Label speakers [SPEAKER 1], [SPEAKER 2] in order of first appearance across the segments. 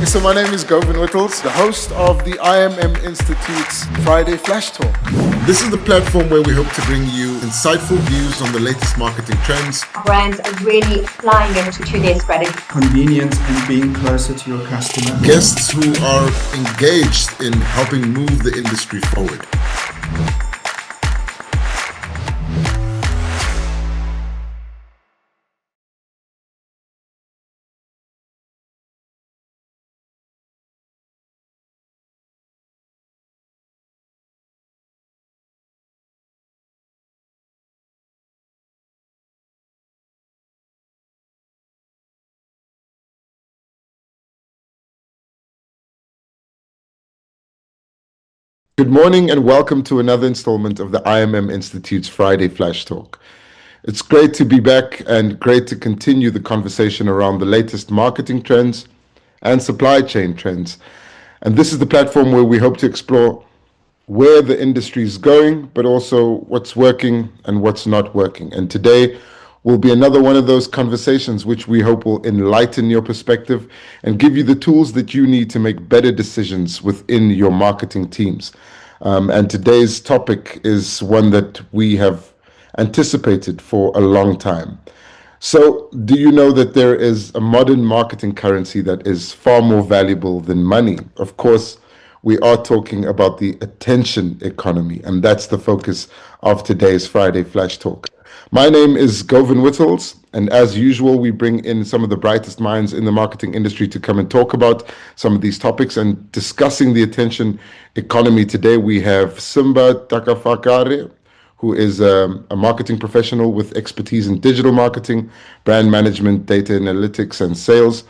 [SPEAKER 1] So my name is Govin Whittles, the host of the IMM Institute's Friday Flash Talk.
[SPEAKER 2] This is the platform where we hope to bring you insightful views on the latest marketing trends.
[SPEAKER 3] Brands are really flying into their strategy.
[SPEAKER 4] Convenience and being closer to your customer.
[SPEAKER 2] Guests who are engaged in helping move the industry forward. Good morning and welcome to another installment of the IMM Institute's Friday Flash Talk. It's great to be back and great to continue the conversation around the latest marketing trends and supply chain trends. And this is the platform where we hope to explore where the industry is going, but also what's working and what's not working. And today will be another one of those conversations which we hope will enlighten your perspective and give you the tools that you need to make better decisions within your marketing teams. And today's topic is one that we have anticipated for a long time. So, do you know that there is a modern marketing currency that is far more valuable than money? Of course, we are talking about the attention economy, and that's the focus of today's Friday Flash Talk. My name is Govin Whittles, and as usual, we bring in some of the brightest minds in the marketing industry to come and talk about some of these topics. And discussing the attention economy today, we have Simbarashe Takafakare, who is a marketing professional with expertise in digital marketing, brand management, data analytics, and sales.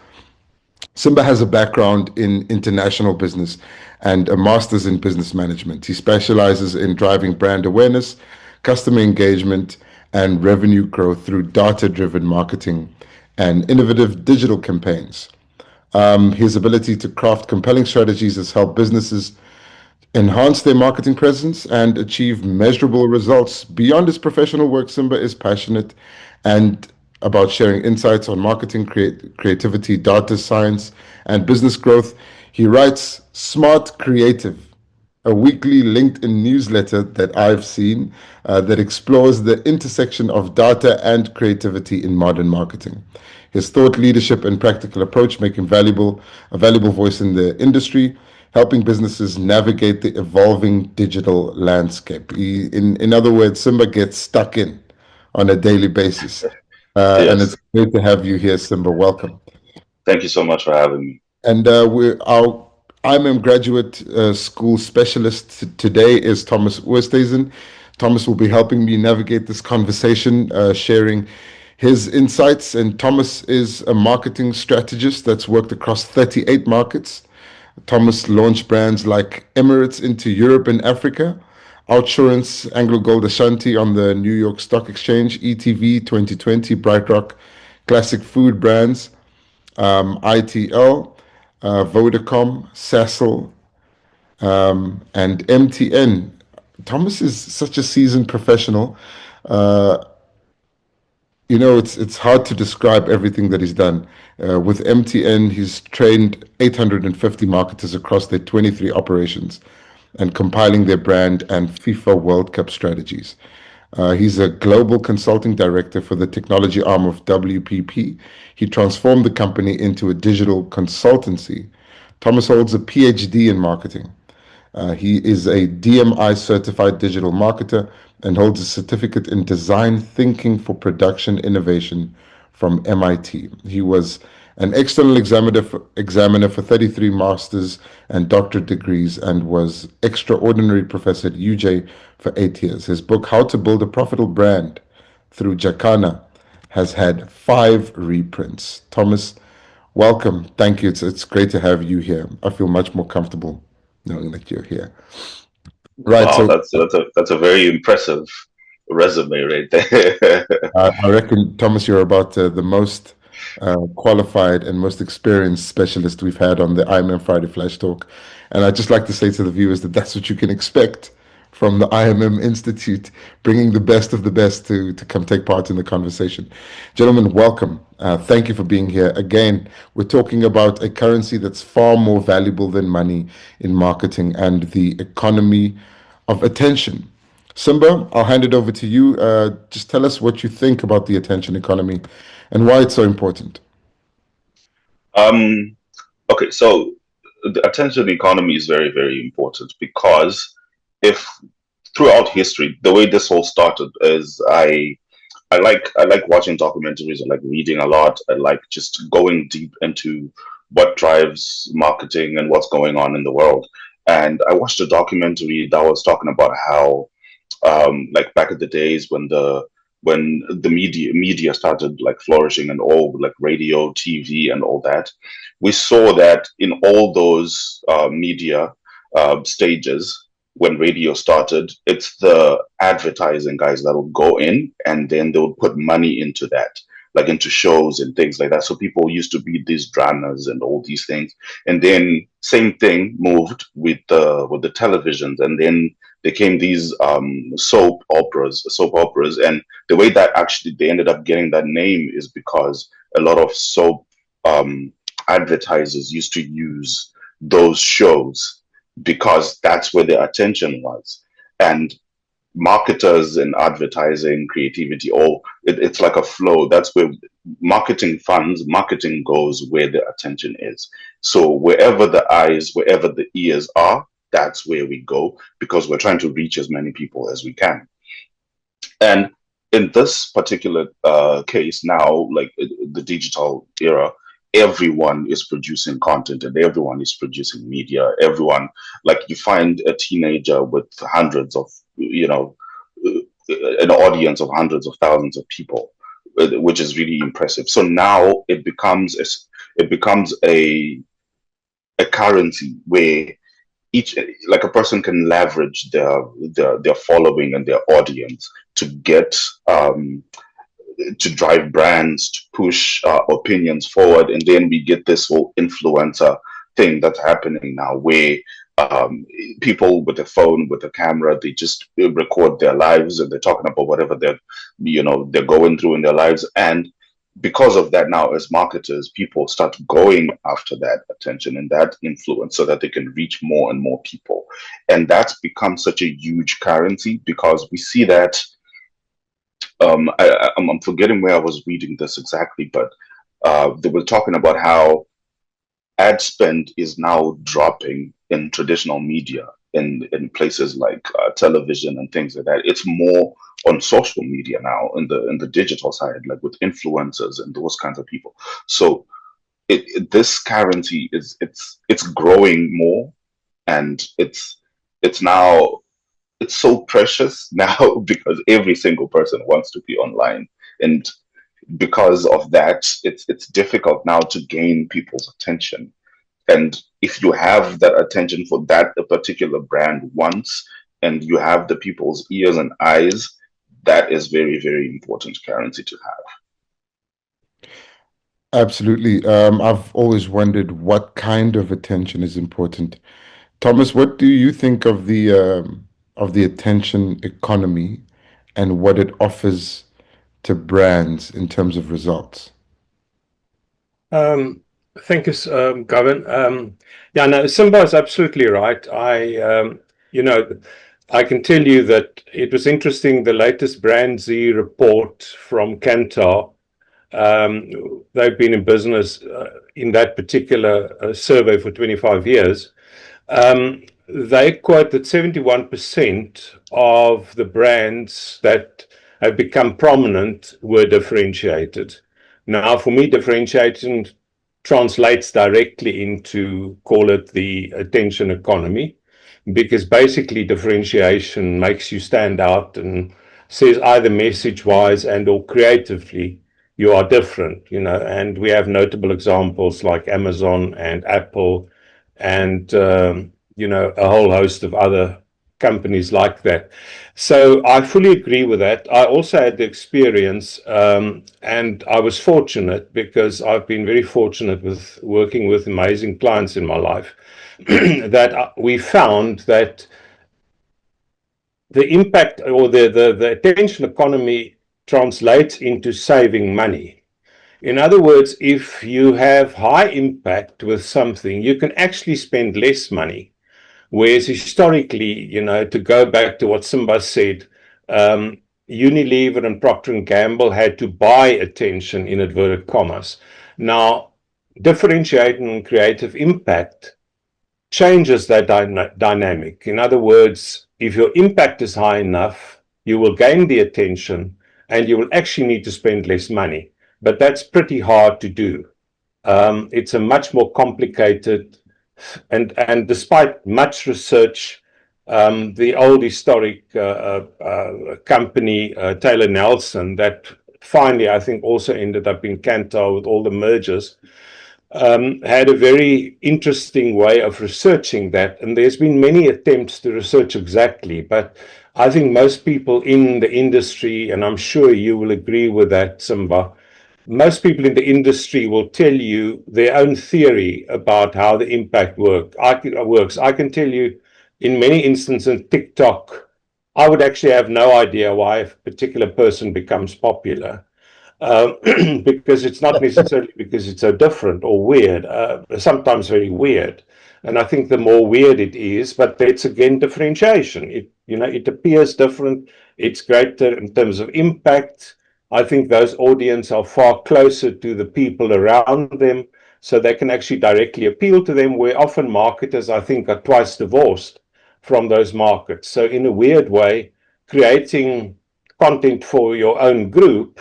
[SPEAKER 2] Simba has a background in international business and a master's in business management. He specializes in driving brand awareness, customer engagement, and revenue growth through data-driven marketing and innovative digital campaigns. His ability to craft compelling strategies has helped businesses enhance their marketing presence and achieve measurable results. Beyond his professional work, Simba is passionate and about sharing insights on marketing, creativity, data science, and business growth. He writes Smart Creative, a weekly LinkedIn newsletter that I've seen that explores the intersection of data and creativity in modern marketing. His thought leadership and practical approach make him a valuable voice in the industry, helping businesses navigate the evolving digital landscape. In other words, Simba gets stuck in on a daily basis.
[SPEAKER 5] Yes.
[SPEAKER 2] And it's great to have you here, Simba. Welcome.
[SPEAKER 5] Thank you so much for having me.
[SPEAKER 2] And our IMM graduate school specialist today is Thomas Oosthuizen. Thomas will be helping me navigate this conversation, sharing his insights. And Thomas is a marketing strategist that's worked across 38 markets. Thomas launched brands like Emirates into Europe and Africa, Outsurance, Anglo Gold Ashanti on the New York Stock Exchange, ETV 2020, BrightRock, Classic Food Brands, ITL, Vodacom, Sasol, and MTN. Thomas is such a seasoned professional. It's hard to describe everything that he's done. With MTN, he's trained 850 marketers across their 23 operations and compiling their brand and FIFA World Cup strategies. He's a global consulting director for the technology arm of WPP. He transformed the company into a digital consultancy. Thomas holds a PhD in marketing. He is a DMI certified digital marketer and holds a certificate in design thinking for production innovation from MIT. He was an external examiner for 33 master's and doctorate degrees and was extraordinary professor at UJ for 8 years. His book, How to Build a Profitable Brand Through Jacana, has had 5 reprints. Thomas, welcome. Thank you. It's great to have you here. I feel much more comfortable knowing that you're here. Right.
[SPEAKER 5] Wow,
[SPEAKER 2] So
[SPEAKER 5] that's a very impressive resume right there.
[SPEAKER 2] I reckon, Thomas, you're about the most qualified and most experienced specialist we've had on the IMM Friday Flash Talk. And I'd just like to say to the viewers that that's what you can expect from the IMM Institute, bringing the best of the best to come take part in the conversation. Gentlemen, welcome. Thank you for being here. Again, we're talking about a currency that's far more valuable than money in marketing and the economy of attention. Simba, I'll hand it over to you. Just tell us what you think about the attention economy and why it's so important.
[SPEAKER 5] Um, okay, so the attention economy is very, very important because if throughout history, the way this all started is I like watching documentaries. I like reading a lot. I like just going deep into what drives marketing and what's going on in the world. And I watched a documentary that was talking about how like back in the days when the media started like flourishing and all like radio, TV, and all that, we saw that in all those media stages when radio started, it's the advertising guys that would go in and then they would put money into that, like into shows and things like that. So people used to be these dramas and all these things, and then same thing moved with the televisions, and then there came these soap operas, and the way that actually they ended up getting that name is because a lot of soap um, advertisers used to use those shows because that's where their attention was. And marketers and advertising, creativity, all it's like a flow. That's where marketing goes where the attention is. So wherever the eyes, wherever the ears are, that's where we go because we're trying to reach as many people as we can. And in this particular case now, like the digital era, everyone is producing content and everyone is producing media. Everyone, like you find a teenager with hundreds of, an audience of hundreds of thousands of people, which is really impressive. So now it becomes a currency where each like a person can leverage their following and their audience to get to drive brands to push opinions forward, and then we get this whole influencer thing that's happening now where um, people with a phone with a camera, they just record their lives and they're talking about whatever they're going through in their lives. And because of that, now as marketers, people start going after that attention and that influence so that they can reach more and more people. And that's become such a huge currency because we see that I'm forgetting where I was reading this exactly, but they were talking about how ad spend is now dropping in traditional media in places like television and things like that. It's more on social media now in the digital side, like with influencers and those kinds of people. So this currency it's growing more, and it's now it's so precious now because every single person wants to be online, and because of that, it's difficult now to gain people's attention. And if you have that attention for that a particular brand once, and you have the people's ears and eyes, that is very, very important currency to have.
[SPEAKER 2] Absolutely. I've always wondered what kind of attention is important. Thomas, what do you think of the attention economy and what it offers to brands in terms of results?
[SPEAKER 6] Um, Thank you, Gavin. Yeah, no, Simba is absolutely right. You know, I can tell you that it was interesting. The latest Brand Z report from Kantar, they've been in business in that particular survey for 25 years. They quote that 71% of the brands that have become prominent were differentiated. Now, for me, differentiation translates directly into, call it, the attention economy, because basically differentiation makes you stand out and says either message wise and or creatively you are different, and we have notable examples like Amazon and Apple and a whole host of other companies like that. So I fully agree with that. I also had the experience, and I was fortunate because I've been very fortunate with working with amazing clients in my life that we found that the impact or the attention economy translates into saving money. In other words, if you have high impact with something, you can actually spend less money. Whereas historically, to go back to what Simba said, Unilever and Procter and Gamble had to buy attention in inverted commas. Now, differentiating and creative impact changes that dynamic. In other words, if your impact is high enough, you will gain the attention and you will actually need to spend less money. But that's pretty hard to do. It's a much more complicated, and despite much research, the old historic company, Taylor Nelson, that finally I think also ended up in Kantar with all the mergers, had a very interesting way of researching that. And there's been many attempts to research exactly, but I think most people in the industry, and I'm sure you will agree with that, Simba, most people in the industry will tell you their own theory about how the impact works. I can tell you in many instances, TikTok, I would actually have no idea why a particular person becomes popular. Because it's not necessarily because it's so different or weird, sometimes very weird. And I think the more weird it is, but that's again differentiation. It appears different. It's greater in terms of impact. I think those audiences are far closer to the people around them, so they can actually directly appeal to them, where often marketers, I think, are twice divorced from those markets. So in a weird way, creating content for your own group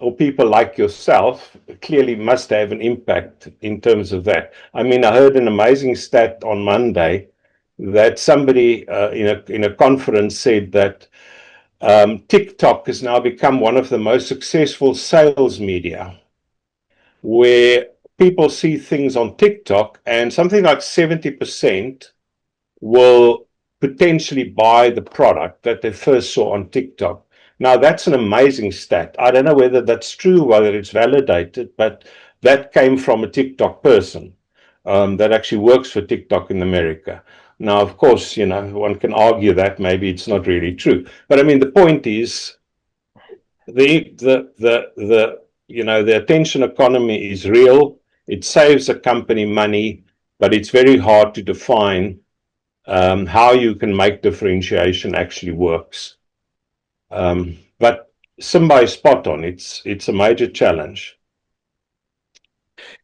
[SPEAKER 6] or people like yourself clearly must have an impact in terms of that. I mean, I heard an amazing stat on Monday that somebody in a conference said that TikTok has now become one of the most successful sales media, where people see things on TikTok and something like 70% will potentially buy the product that they first saw on TikTok. Now, that's an amazing stat. I don't know whether that's true, whether it's validated, but that came from a TikTok person that actually works for TikTok in America. Now, of course, one can argue that maybe it's not really true. But I mean, the point is the attention economy is real. It saves a company money, but it's very hard to define how you can make differentiation actually works. But Simba is spot on. It's a major challenge.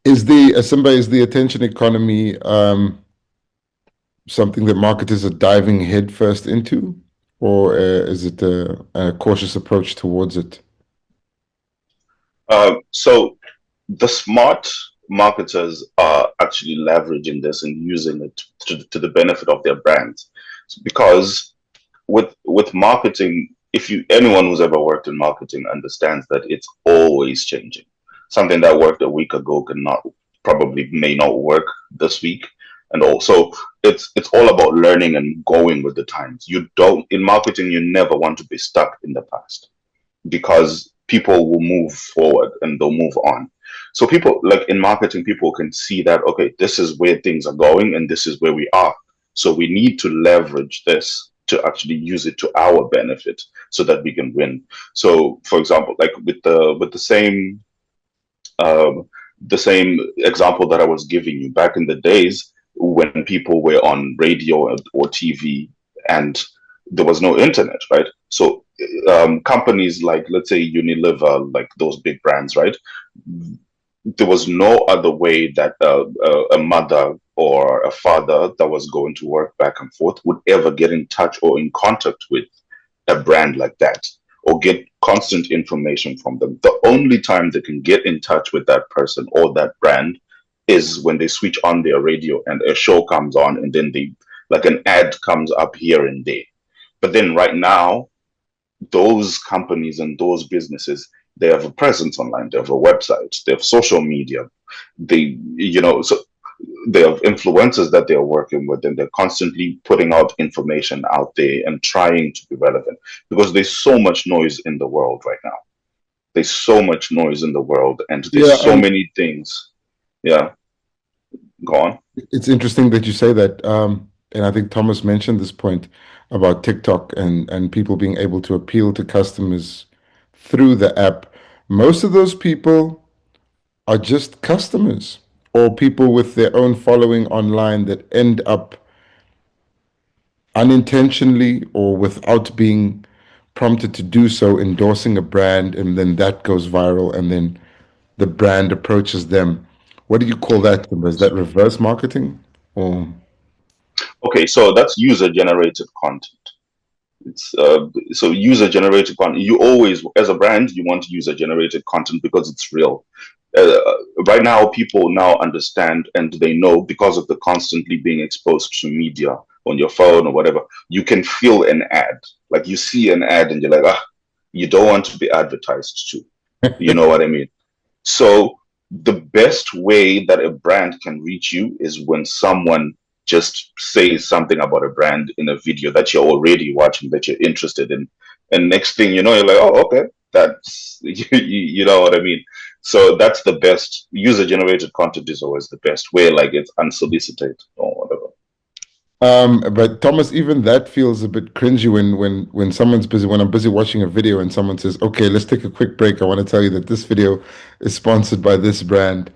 [SPEAKER 2] Is the attention economy something that marketers are diving headfirst into, or is it a cautious approach towards it?
[SPEAKER 5] So the smart marketers are actually leveraging this and using it to the benefit of their brands, because with marketing, anyone who's ever worked in marketing understands that it's always changing. Something that worked a week ago may not work this week. And also it's all about learning and going with the times. In marketing, you never want to be stuck in the past, because people will move forward and they'll move on. So people, like in marketing, people can see that, okay, this is where things are going and this is where we are. So we need to leverage this to actually use it to our benefit so that we can win. So for example, like with the same example that I was giving you back in the days when people were on radio or TV and there was no internet, right? So companies like, let's say Unilever, like those big brands, right? There was no other way that a mother or a father that was going to work back and forth would ever get in touch or in contact with a brand like that, or get constant information from them. The only time they can get in touch with that person or that brand is when they switch on their radio and a show comes on, and then like an ad comes up here and there. But then right now, those companies and those businesses, they have a presence online, they have a website, they have social media, so they have influencers that they're working with, and they're constantly putting out information out there and trying to be relevant, because there's so much noise in the world right now. There's so much noise in the world, and there's so many things. Yeah. Go on.
[SPEAKER 2] It's interesting that you say that. and I think Thomas mentioned this point about TikTok and people being able to appeal to customers through the app. Most of those people are just customers or people with their own following online that end up unintentionally or without being prompted to do so, endorsing a brand, and then that goes viral, and then the brand approaches them. What do you call that, Timber? Is that reverse marketing? Or
[SPEAKER 5] Okay, so that's user generated content. It's so user generated content. You always, as a brand, you want user generated content because it's real. Uh, right now, people now understand and they know because of the constantly being exposed to media on your phone or whatever. You can feel an ad, like you see an ad and you're like, ah, you don't want to be advertised to. You know what I mean? So the best way that a brand can reach you is when someone just says something about a brand in a video that you're already watching, that you're interested in. And next thing you know, you're like, oh, okay, that's, you know what I mean? So that's the best. User generated content is always the best, where like it's unsolicited or whatever.
[SPEAKER 2] but Thomas, even that feels a bit cringy when someone's busy, when I'm busy watching a video and someone says, "Okay, let's take a quick break. I want to tell you that this video is sponsored by this brand."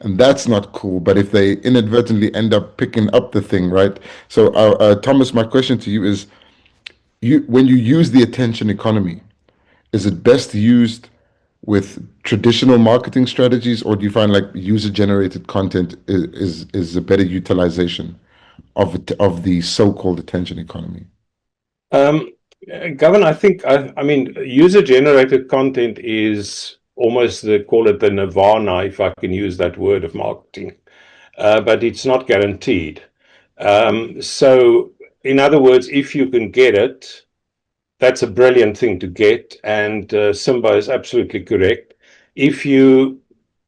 [SPEAKER 2] And that's not cool. But if they inadvertently end up picking up the thing, right? So, Thomas, my question to you is: when you use the attention economy, is it best used with traditional marketing strategies, or do you find like user-generated content is a better utilization of the so-called attention economy?
[SPEAKER 6] Um, Gavin, I think, I mean, user-generated content is almost call it the nirvana, if I can use that word of marketing, but it's not guaranteed. So, in other words, if you can get it, that's a brilliant thing to get, and Simba is absolutely correct. If you,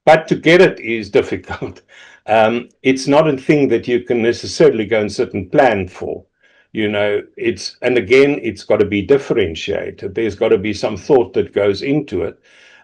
[SPEAKER 6] but to get it is difficult. It's not a thing that you can necessarily go and sit and plan for. You know, it's, and again, it's got to be differentiated. There's got to be some thought that goes into it.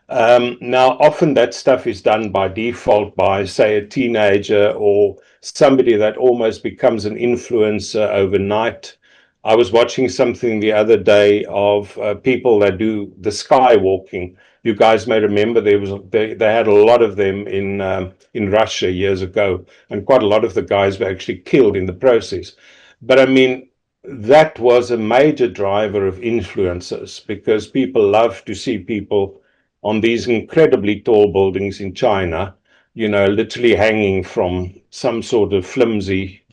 [SPEAKER 6] Now, often that stuff is done by default by, say, a teenager or somebody that almost becomes an influencer overnight. I was watching something the other day of people that do the skywalking. You guys may remember they had a lot of them in Russia years ago, and quite a lot of the guys were actually killed in the process. But I mean, that was a major driver of influencers because people love to see people on these incredibly tall buildings in China, you know, literally hanging from some sort of flimsy,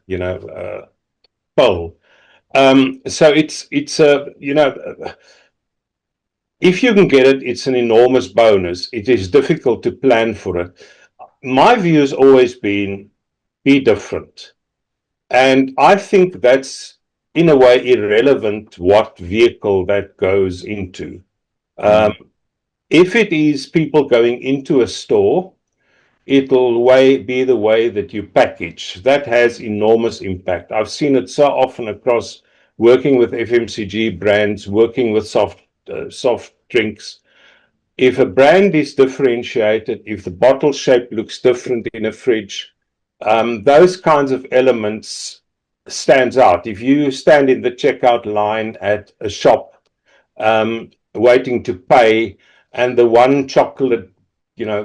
[SPEAKER 6] pole. So it's a, if you can get it, it's an enormous bonus. It is difficult to plan for it. My view has always been be different. And I think that's in a way irrelevant what vehicle that goes into. Um, if it is people going into a store, it'll be the way that you package. That has enormous impact. I've seen it so often across working with FMCG brands, working with soft drinks. If a brand is differentiated, if the bottle shape looks different in a fridge, those kinds of elements stands out. If you stand in the checkout line at a shop, waiting to pay, and the one chocolate,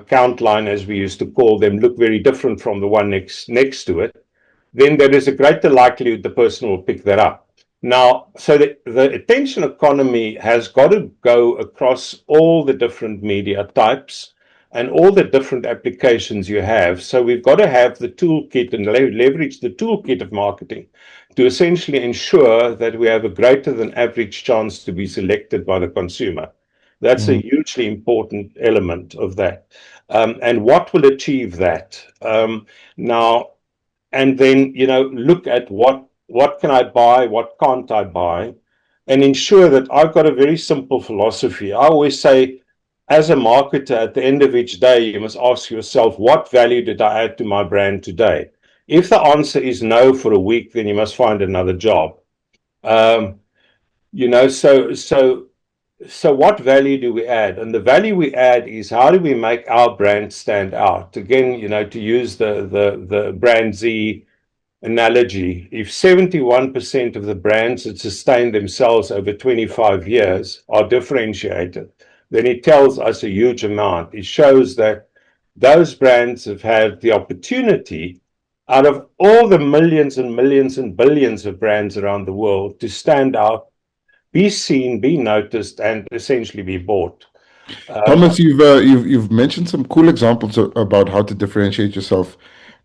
[SPEAKER 6] count line, as we used to call them, look very different from the one next to it, then there is a greater likelihood the person will pick that up. Now, so the attention economy has got to go across all the different media types and all the different applications you have. So we've got to have the toolkit and leverage the toolkit of marketing to essentially ensure that we have a greater than average chance to be selected by the consumer. That's a hugely important element of that. And what will achieve that? Now, and then, look at what can I buy, what can't I buy, and ensure that I've got a very simple philosophy. I always say, as a marketer, at the end of each day, you must ask yourself, what value did I add to my brand today? If the answer is no for a week, then you must find another job. Um, so what value do we add? And the value we add is how do we make our brand stand out? Again, to use the brand Z analogy, if 71% of the brands that sustain themselves over 25 years are differentiated, then it tells us a huge amount. It shows that those brands have had the opportunity, out of all the millions and millions and billions of brands around the world, to stand out, be seen, be noticed, and essentially be bought.
[SPEAKER 2] Thomas, you've mentioned some cool examples about how to differentiate yourself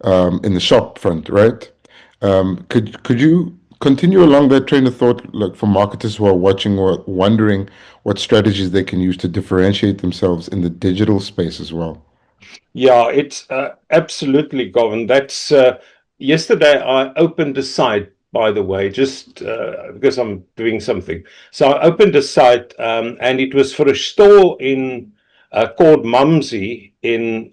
[SPEAKER 2] in the shop front, right? Could you continue along that train of thought, like for marketers who are watching or wondering what strategies they can use to differentiate themselves in the digital space as well?
[SPEAKER 6] Yeah, it's absolutely, Govan. That's yesterday I opened a site, by the way, just because I'm doing something. So I opened a site, and it was for a store in called Mumsy in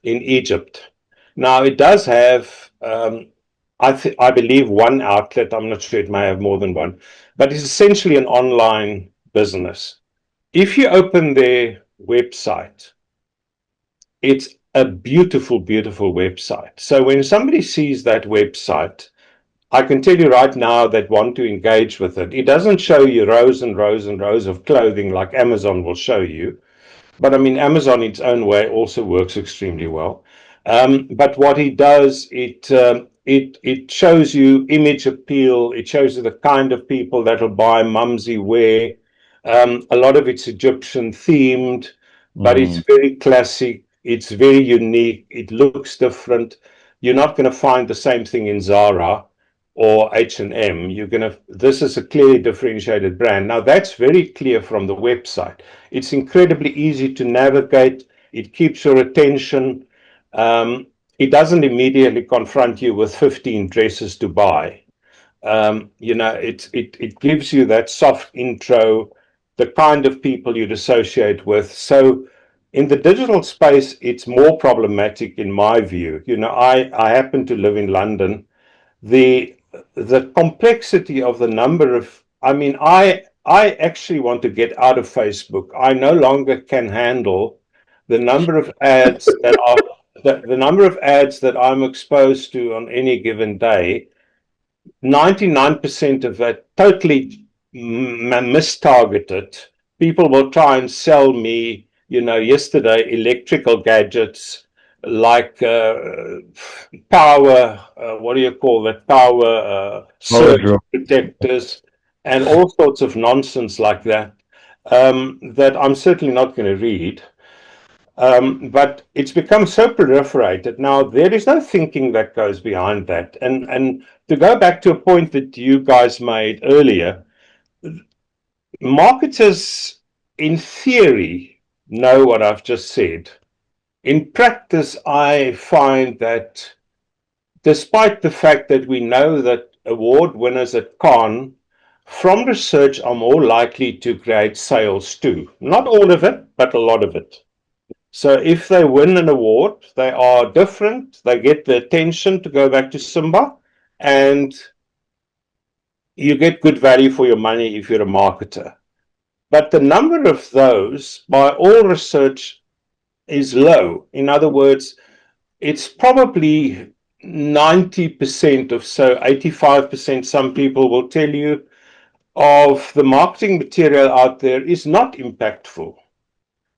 [SPEAKER 6] Egypt. Now it does have, I believe, one outlet. I'm not sure, it may have more than one, but it's essentially an online business. If you open their website, it's a beautiful, beautiful website. So when somebody sees that website, I can tell you right now that want to engage with it. It doesn't show you rows and rows and rows of clothing like Amazon will show you. But I mean, Amazon in its own way also works extremely well. But what it does, it shows you image appeal. It shows you the kind of people that'll buy Mumsy wear. A lot of it's Egyptian themed, but it's very classic. It's very unique. It looks different. You're not going to find the same thing in Zara or H&M. This is a clearly differentiated brand. Now that's very clear from the website. It's incredibly easy to navigate. It keeps your attention. It doesn't immediately confront you with 15 dresses to buy. It gives you that soft intro, the kind of people you'd associate with. So in the digital space, it's more problematic in my view. I happen to live in London. The complexity of the number of, I actually want to get out of Facebook. I no longer can handle the number of ads the number of ads that I'm exposed to on any given day. 99% of that totally mistargeted. People will try and sell me, yesterday, electrical gadgets like power, what do you call that? Power surge protectors and all sorts of nonsense like that, that I'm certainly not going to read. But it's become so proliferated. Now, there is no thinking that goes behind that. And to go back to a point that you guys made earlier, marketers, in theory, know what I've just said. In practice, I find that despite the fact that we know that award winners at Cannes, from research, are more likely to create sales too. Not all of it, but a lot of it. So if they win an award, they are different. They get the attention, to go back to Simba, and you get good value for your money if you're a marketer. But the number of those, by all research, is low. In other words, it's probably 90% of so, 85%, some people will tell you, of the marketing material out there is not impactful.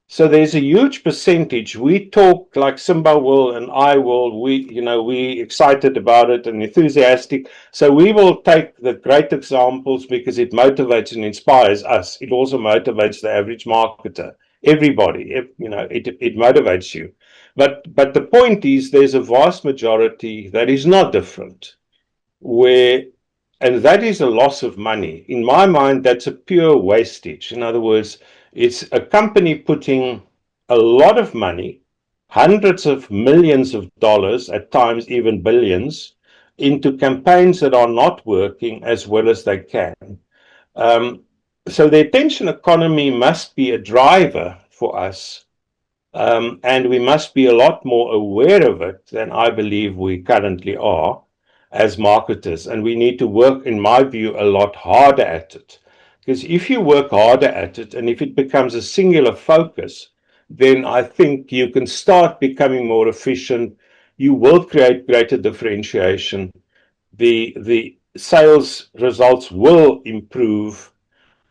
[SPEAKER 6] So there's a huge percentage. We talk like Simba will and I will, we excited about it and enthusiastic. So we will take the great examples because it motivates and inspires us. It also motivates the average marketer, everybody, it motivates you. But the point is, there's a vast majority that is not different, and that is a loss of money. In my mind, that's a pure wastage. In other words, it's a company putting a lot of money, hundreds of millions of dollars, at times even billions, into campaigns that are not working as well as they can. So the attention economy must be a driver for us, and we must be a lot more aware of it than I believe we currently are as marketers. And we need to work, in my view, a lot harder at it. Because if you work harder at it, and if it becomes a singular focus, then I think you can start becoming more efficient. You will create greater differentiation. the sales results will improve.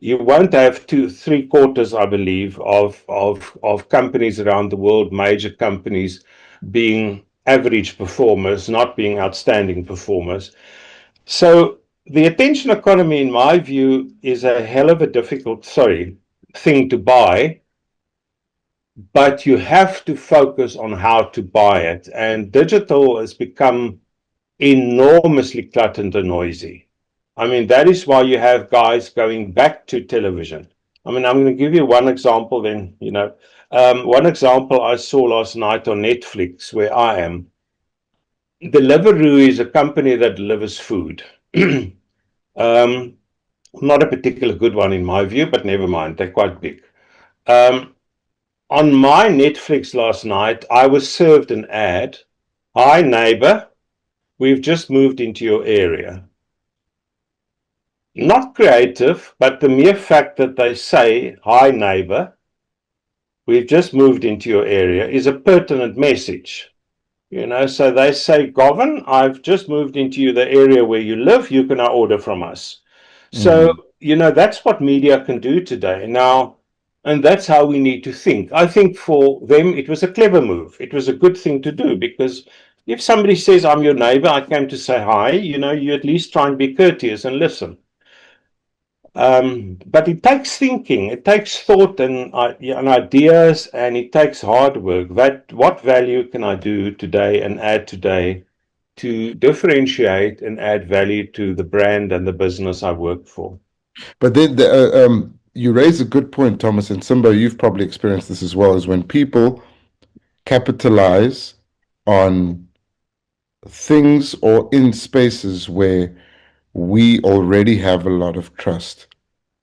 [SPEAKER 6] You won't have 3/4, I believe, of companies around the world, major companies, being average performers, not being outstanding performers. So the attention economy, in my view, is a hell of a difficult, thing to buy, but you have to focus on how to buy it. And digital has become enormously cluttered and noisy. I mean, that is why you have guys going back to television. I mean, I'm going to give you one example then, one example I saw last night on Netflix, where I am. Deliveroo is a company that delivers food. um, Not a particular good one in my view, but never mind, they're quite big. Um, on my Netflix last night, I was served an ad. Hi, neighbor, we've just moved into your area. Not creative, but the mere fact that they say, hi, neighbor, we've just moved into your area, is a pertinent message. So they say, Govan, I've just moved into the area where you live. You can now order from us. So, that's what media can do today. Now, and that's how we need to think. I think for them, it was a clever move. It was a good thing to do, because if somebody says, I'm your neighbor, I came to say hi, you at least try and be courteous and listen. But it takes thinking, it takes thought and ideas, and it takes hard work. What value can I do today and add today to differentiate and add value to the brand and the business I work for?
[SPEAKER 2] But then you raise a good point, Thomas, and Simba, you've probably experienced this as well, is when people capitalize on things or in spaces where we already have a lot of trust,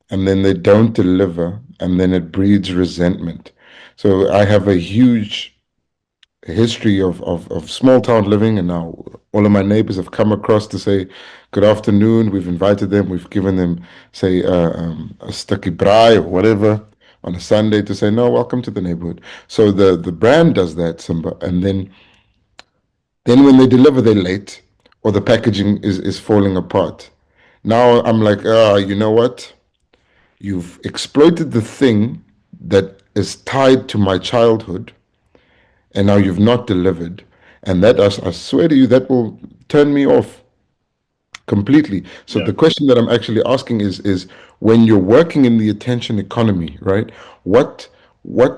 [SPEAKER 2] and then they don't deliver, and then it breeds resentment. So I have a huge history of small town living, and now all of my neighbors have come across to say good afternoon. We've invited them, we've given them, say, a sticky braai or whatever on a Sunday, to say, no, welcome to the neighborhood. So the brand does that, Simba, and then when they deliver, they're late, or the packaging is falling apart. Now I'm like, you know what? You've exploited the thing that is tied to my childhood, and now you've not delivered. And that, I swear to you, that will turn me off completely. So the question that I'm actually asking is when you're working in the attention economy, right? What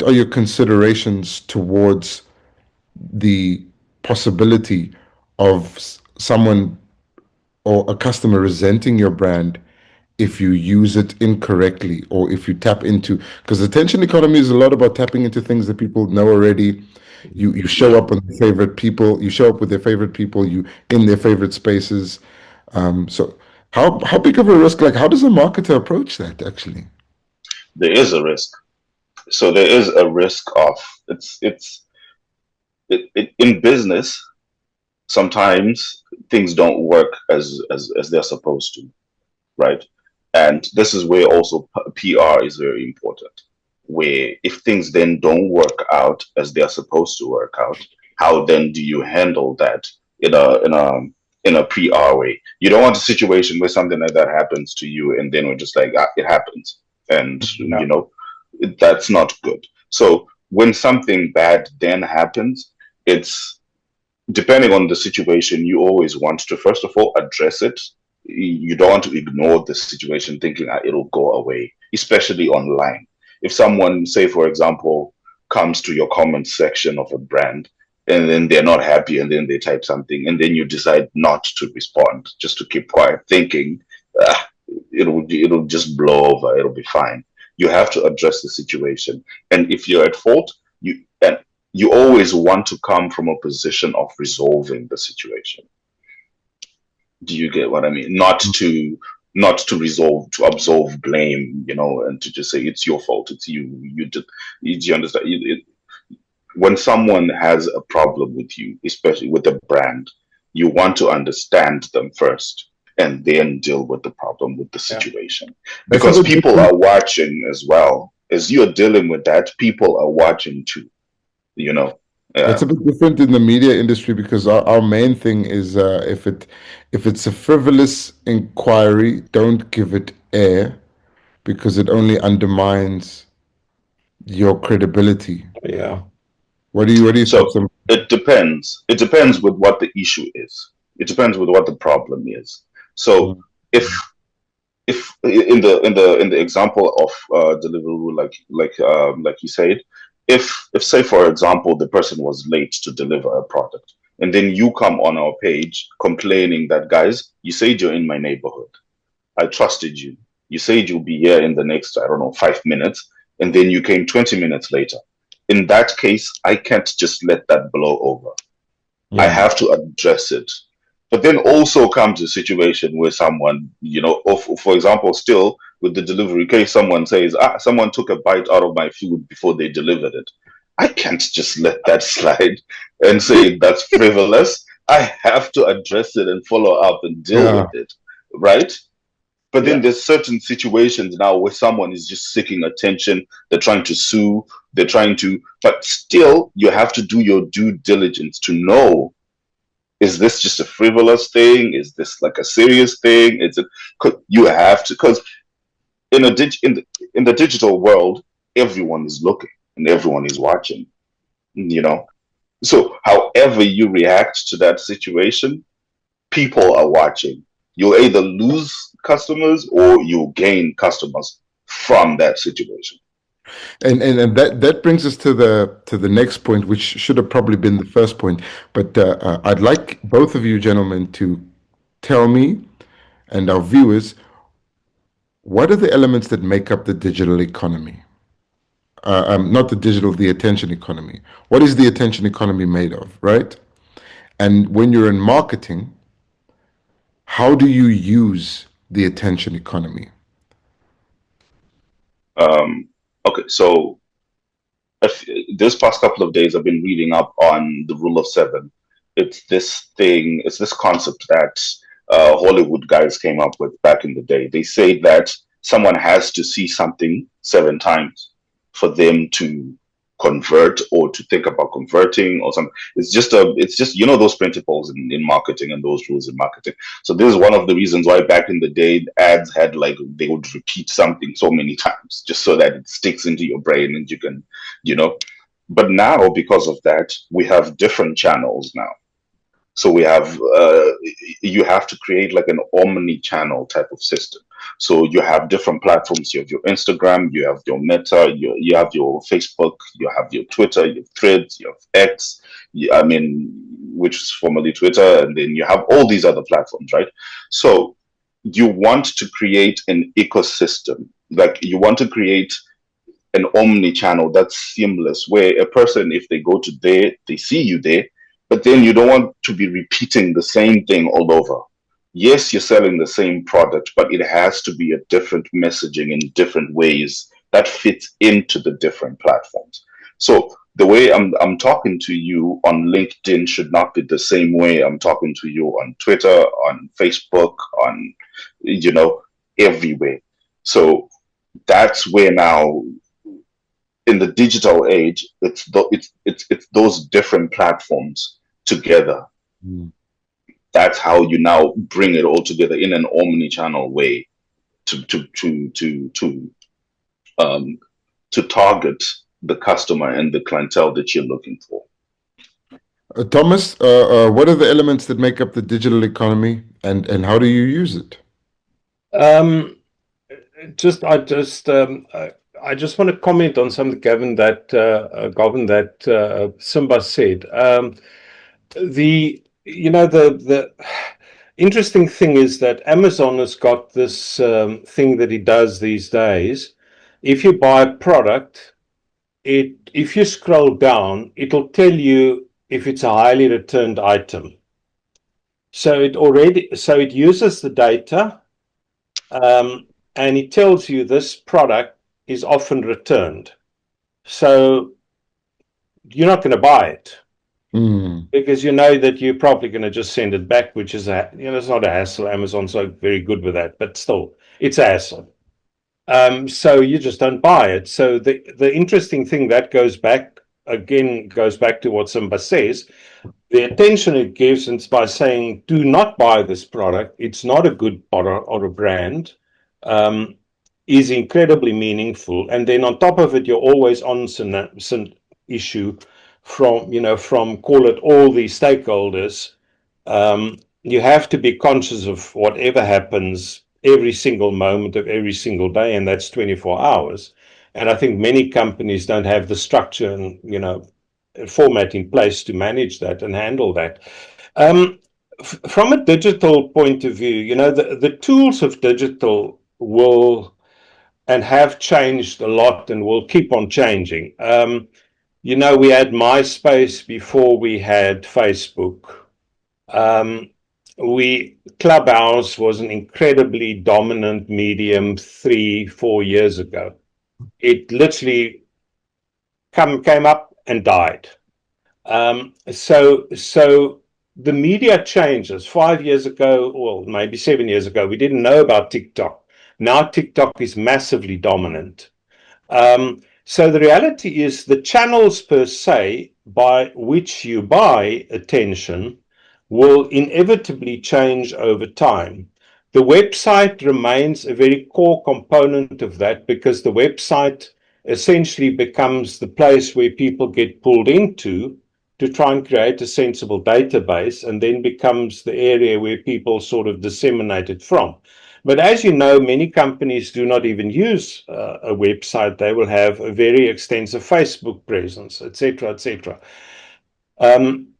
[SPEAKER 2] are your considerations towards the possibility of someone or a customer resenting your brand if you use it incorrectly, or if you tap into, because attention economy is a lot about tapping into things that people know already. You show up on their favorite people, you show up with their favorite people, you in their favorite spaces. So how big of a risk, like how does a marketer approach that actually?
[SPEAKER 5] There is a risk. So there is a risk of in business. Sometimes things don't work as they're supposed to, right? And this is where also PR is very important. Where if things then don't work out as they're supposed to work out, how then do you handle that in a PR way? You don't want a situation where something like that happens to you, and then we're just like, it happens, and that's not good. So when something bad then happens, it's depending on the situation, you always want to, first of all, address it. You don't want to ignore the situation thinking it'll go away, especially online. If someone, say, for example, comes to your comment section of a brand and then they're not happy and then they type something and then you decide not to respond, just to keep quiet, thinking it'll just blow over, it'll be fine. You have to address the situation. And if you're at fault, you always want to come from a position of resolving the situation. Do you get what I mean? Not to resolve, to absolve blame, and to just say it's your fault, it's you. Do you understand? When someone has a problem with you, especially with a brand, you want to understand them first and then deal with the problem, with the situation. Because people are watching as well. As you're dealing with that, people are watching too.
[SPEAKER 2] It's
[SPEAKER 5] Yeah.
[SPEAKER 2] a bit different in the media industry because our main thing is if it's a frivolous inquiry, don't give it air because it only undermines your credibility.
[SPEAKER 6] Yeah.
[SPEAKER 2] What do you think?
[SPEAKER 5] So it depends. It depends with what the issue is. It depends with what the problem is. So
[SPEAKER 2] Mm,
[SPEAKER 5] if in the example of Deliveroo, like you said, if say for example the person was late to deliver a product, and then you come on our page complaining that, guys, you said you're in my neighborhood, I trusted you, you said you'll be here in the next, I don't know, 5 minutes, and then you came 20 minutes later. In that case, I can't just let that blow over. I
[SPEAKER 2] mm,
[SPEAKER 5] have to address it. But then also comes a situation where someone, or for example, still with the delivery case, someone says, someone took a bite out of my food before they delivered it. I can't just let that slide and say that's frivolous. I have to address it and follow up and deal
[SPEAKER 2] yeah.
[SPEAKER 5] with it, right? But then
[SPEAKER 6] Yeah.
[SPEAKER 5] there's certain situations now where someone is just seeking attention. They're trying to sue. They're trying to, but still, you have to do your due diligence to know, is this just a frivolous thing? Is this like a serious thing? Is it? You have to, because in the digital world, everyone is looking and everyone is watching. You know, so however you react to that situation, people are watching. You'll either lose customers or you'll gain customers from that situation.
[SPEAKER 2] And that brings us to the next point, which should have probably been the first point. But I'd like both of you gentlemen to tell me and our viewers what are the elements that make up the digital economy? Not the digital, the attention economy. What is the attention economy made of, right? And when you're in marketing, how do you use the attention economy?
[SPEAKER 5] Um, okay, so if, this past couple of days, I've been reading up on the rule of seven. It's this concept that Hollywood guys came up with back in the day. They say that someone has to see something 7 times for them to convert or to think about converting or something. It's just, those principles in marketing and those rules in marketing. So this is one of the reasons why back in the day ads had, like, they would repeat something so many times just so that it sticks into your brain and you can, you know. But now, because of that, we have different channels now. So we have, you have to create like an omni-channel type of system. So you have different platforms. You have your Instagram, you have your Meta, you have your Facebook, you have your Twitter, you have Threads, you have X. I mean, which is formerly Twitter, and then you have all these other platforms, right? So you want to create an ecosystem. Like, you want to create an omni-channel that's seamless, where a person, if they go to there, they see you there, but then you don't want to be repeating the same thing all over. Yes, you're selling the same product, but it has to be a different messaging in different ways that fits into the different platforms. So the way I'm talking to you on LinkedIn should not be the same way I'm talking to you on Twitter, on Facebook, on, everywhere. So that's where now, in the digital age, it's those different platforms together.
[SPEAKER 2] Mm.
[SPEAKER 5] That's how you now bring it all together in an omni-channel way um to target the customer and the clientele that you're looking for.
[SPEAKER 2] Thomas, what are the elements that make up the digital economy, and how do you use it?
[SPEAKER 6] Um, just I just I just want to comment on something, Gavin, that Simba said. The interesting thing is that Amazon has got this thing that it does these days. If you buy a product, if you scroll down, it'll tell you if it's a highly returned item. So it uses the data, and it tells you this product is often returned. So you're not going to buy it
[SPEAKER 2] Mm.
[SPEAKER 6] because you know that you're probably going to just send it back, which is it's not a hassle. Amazon's not very good with that, but still, it's a hassle. So you just don't buy it. So the interesting thing that goes back again goes back to what Simba says. The attention it gives, and by saying, do not buy this product, it's not a good product or a brand, is incredibly meaningful. And then on top of it, you're always on some issue from call it all the stakeholders. You have to be conscious of whatever happens every single moment of every single day, and that's 24 hours. And I think many companies don't have the structure and format in place to manage that and handle that. From a digital point of view, the tools of digital will and have changed a lot and will keep on changing. We had MySpace before we had Facebook. Clubhouse was an incredibly dominant medium 3-4 years ago. It literally came up and died. So the media changes. 5 years ago, well, maybe 7 years ago, we didn't know about TikTok. Now TikTok is massively dominant. So the reality is the channels per se by which you buy attention will inevitably change over time. The website remains a very core component of that because the website essentially becomes the place where people get pulled into to try and create a sensible database, and then becomes the area where people sort of disseminate it from. But as you know, many companies do not even use a website. They will have a very extensive Facebook presence, etc., etc.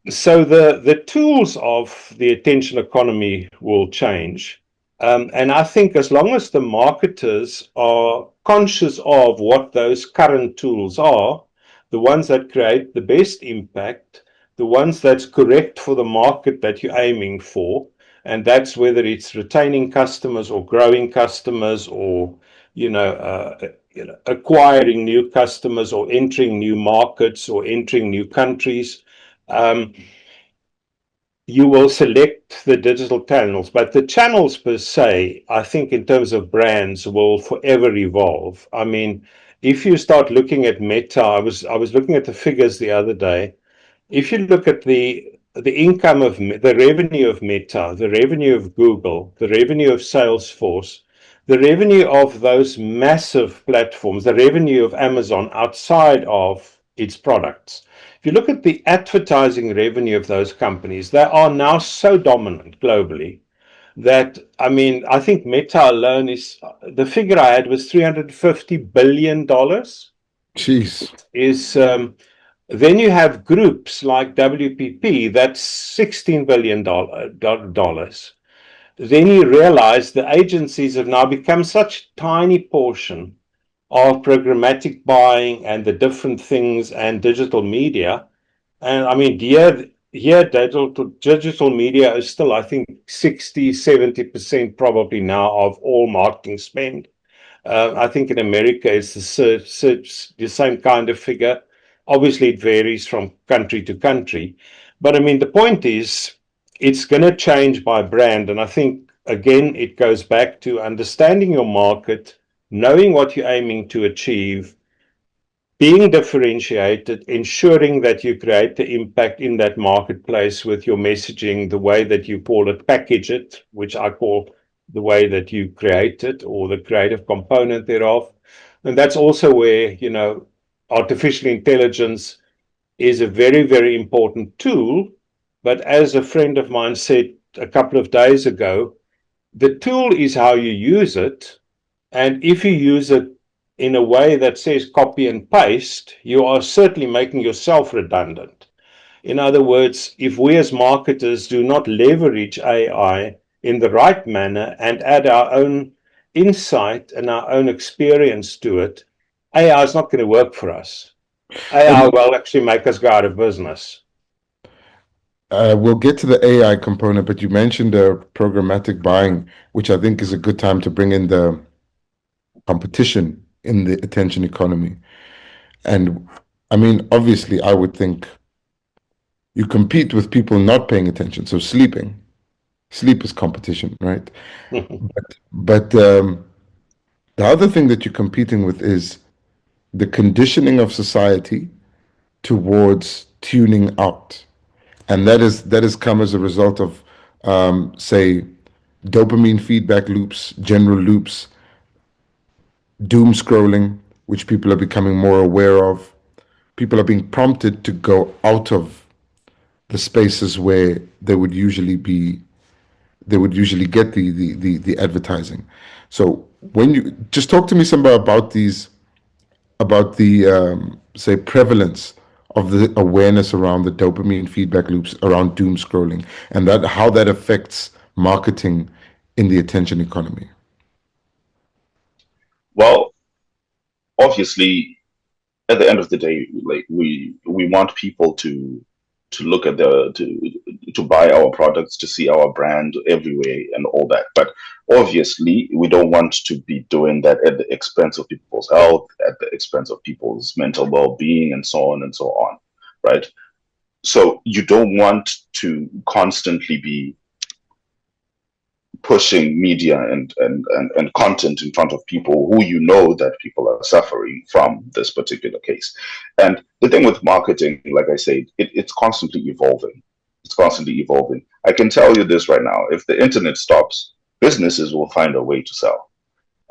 [SPEAKER 6] So the tools of the attention economy will change. And I think as long as the marketers are conscious of what those current tools are, the ones that create the best impact, the ones that's correct for the market that you're aiming for, and that's whether it's retaining customers or growing customers or acquiring new customers or entering new markets or entering new countries. You will select the digital channels, but the channels per se, I think in terms of brands, will forever evolve. I mean, if you start looking at Meta, I was looking at the figures the other day. If you look at the income of the revenue of Meta, the revenue of Google, the revenue of Salesforce, the revenue of those massive platforms, the revenue of Amazon outside of its products. If you look at the advertising revenue of those companies, they are now so dominant globally that, I mean, I think Meta alone the figure I had was $350 billion.
[SPEAKER 2] Jeez.
[SPEAKER 6] Then you have groups like WPP, that's $16 billion. Then you realize the agencies have now become such a tiny portion of programmatic buying and the different things and digital media. And I mean, here digital media is still, I think, 60-70% probably now of all marketing spend. I think in America it's the same kind of figure. Obviously, it varies from country to country. But I mean, the point is, it's going to change by brand. And I think, again, it goes back to understanding your market, knowing what you're aiming to achieve, being differentiated, ensuring that you create the impact in that marketplace with your messaging, the way that you call it, package it, which I call the way that you create it or the creative component thereof. And that's also where, artificial intelligence is a very, very important tool. But as a friend of mine said a couple of days ago, the tool is how you use it. And if you use it in a way that says copy and paste, you are certainly making yourself redundant. In other words, if we as marketers do not leverage AI in the right manner and add our own insight and our own experience to it, AI is not going to work for us. AI will actually make us go out of business.
[SPEAKER 2] We'll get to the AI component, but you mentioned the programmatic buying, which I think is a good time to bring in the competition in the attention economy. And I mean, obviously, I would think you compete with people not paying attention, so sleeping. Sleep is competition, right? But the other thing that you're competing with is the conditioning of society towards tuning out, and that has come as a result of, say, dopamine feedback loops, general loops, doom scrolling, which people are becoming more aware of. People are being prompted to go out of the spaces where they would usually get the advertising. So when you just talk to me some about these, about the say prevalence of the awareness around the dopamine feedback loops, around doom scrolling, and that how that affects marketing in the attention economy.
[SPEAKER 5] Well, obviously, at the end of the day, like we want people to look at to buy our products, to see our brand everywhere and all that. But obviously, we don't want to be doing that at the expense of people's health, at the expense of people's mental well-being, and so on and so on, right? So you don't want to constantly be pushing media and content in front of people who you know that people are suffering from this particular case. And the thing with marketing, like I said, it's constantly evolving. It's constantly evolving. I can tell you this right now. If the internet stops, businesses will find a way to sell.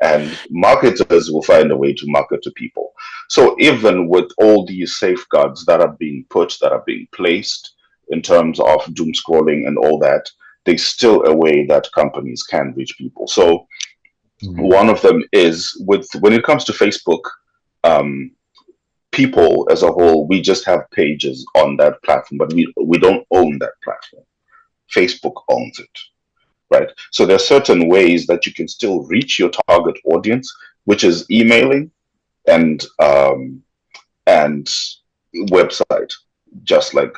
[SPEAKER 5] And marketers will find a way to market to people. So even with all these safeguards that are being put, that are being placed in terms of doom scrolling and all that, there's still a way that companies can reach people. So one of them is with when it comes to Facebook, um, people as a whole, we just have pages on that platform, but we don't own that platform. Facebook owns it, right? So there are certain ways that you can still reach your target audience, which is emailing and and website, just like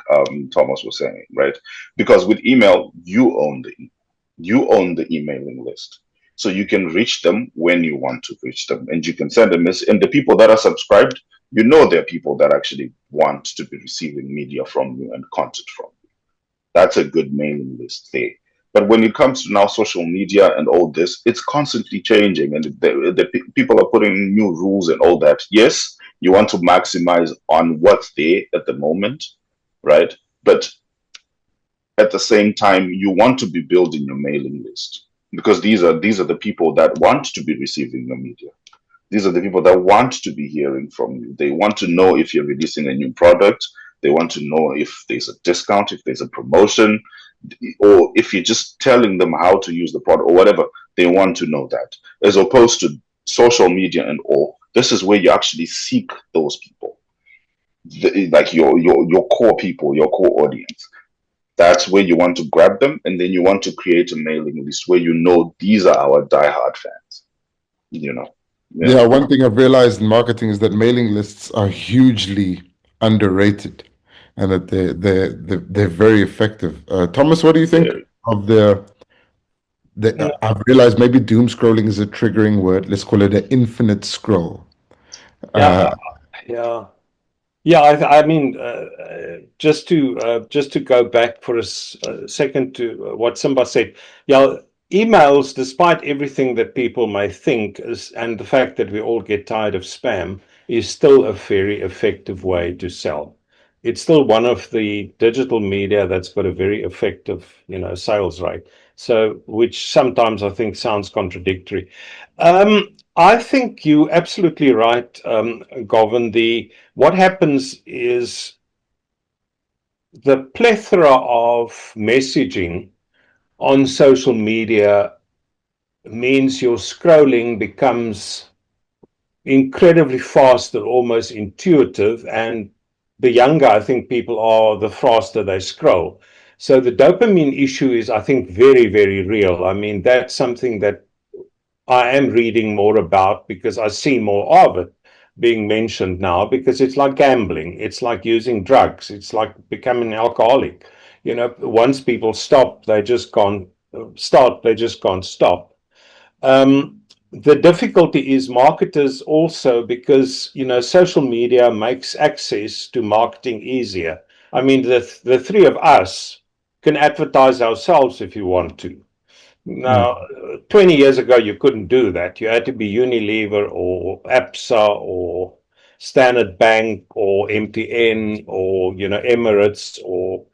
[SPEAKER 5] Thomas was saying, right? Because with email, you own the emailing list, so you can reach them when you want to reach them, and you can send them. And the people that are subscribed, you know, they're people that actually want to be receiving media from you and content from you. That's a good mailing list there. But when it comes to now social media and all this, it's constantly changing, and people are putting new rules and all that. Yes, you want to maximize on what's there at the moment, right? But at the same time, you want to be building your mailing list, because these are the people that want to be receiving your media. These are the people that want to be hearing from you. They want to know if you're releasing a new product. They want to know if there's a discount, if there's a promotion, or if you're just telling them how to use the product or whatever. They want to know that, as opposed to social media and all. This is where you actually seek those people, like your core people, your core audience. That's where you want to grab them, and then you want to create a mailing list where you know these are our diehard fans. You know, yeah.
[SPEAKER 2] Yeah, one thing I've realized in marketing is that mailing lists are hugely underrated, and that they're very effective. Thomas, what do you think
[SPEAKER 5] Yeah.
[SPEAKER 2] of I've realized maybe doom scrolling is a triggering word. Let's call it an infinite scroll.
[SPEAKER 6] Yeah,
[SPEAKER 2] Uh,
[SPEAKER 6] yeah. Yeah, I mean, just to go back for a second to what Simba said. Yeah, emails, despite everything that people may think, and the fact that we all get tired of spam, is still a very effective way to sell. It's still one of the digital media that's got a very effective, sales rate. So, which sometimes I think sounds contradictory. I think you're absolutely right, Govan. What happens is the plethora of messaging on social media means your scrolling becomes incredibly fast and almost intuitive. And the younger I think people are, the faster they scroll. So the dopamine issue is, I think, very, very real. I mean, that's something that I am reading more about because I see more of it being mentioned now, because it's like gambling. It's like using drugs. It's like becoming an alcoholic. Once people stop, they just can't start. They just can't stop. The difficulty is marketers also, because, social media makes access to marketing easier. I mean, the three of us can advertise ourselves if you want to. Now, 20 years ago, you couldn't do that. You had to be Unilever or APSA or Standard Bank or MTN or, Emirates or,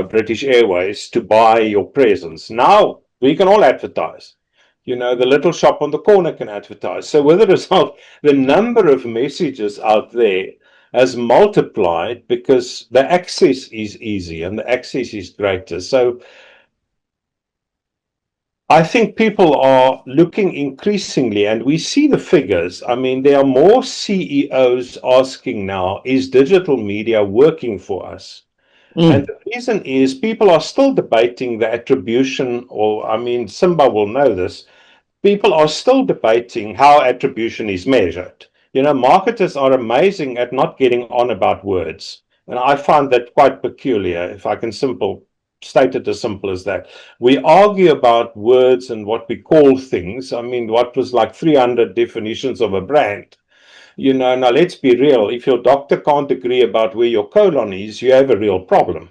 [SPEAKER 6] British Airways to buy your presence. Now we can all advertise. The little shop on the corner can advertise. So with the result, the number of messages out there has multiplied because the access is easy and the access is greater. So I think people are looking increasingly, and we see the figures. I mean, there are more CEOs asking now, is digital media working for us? And the reason is people are still debating the attribution, or, I mean, Simba will know this. People are still debating how attribution is measured. Marketers are amazing at not getting on about words. And I find that quite peculiar, if I can state it as simple as that. We argue about words and what we call things. I mean, what was like 300 definitions of a brand. Now let's be real. If your doctor can't agree about where your colon is, you have a real problem.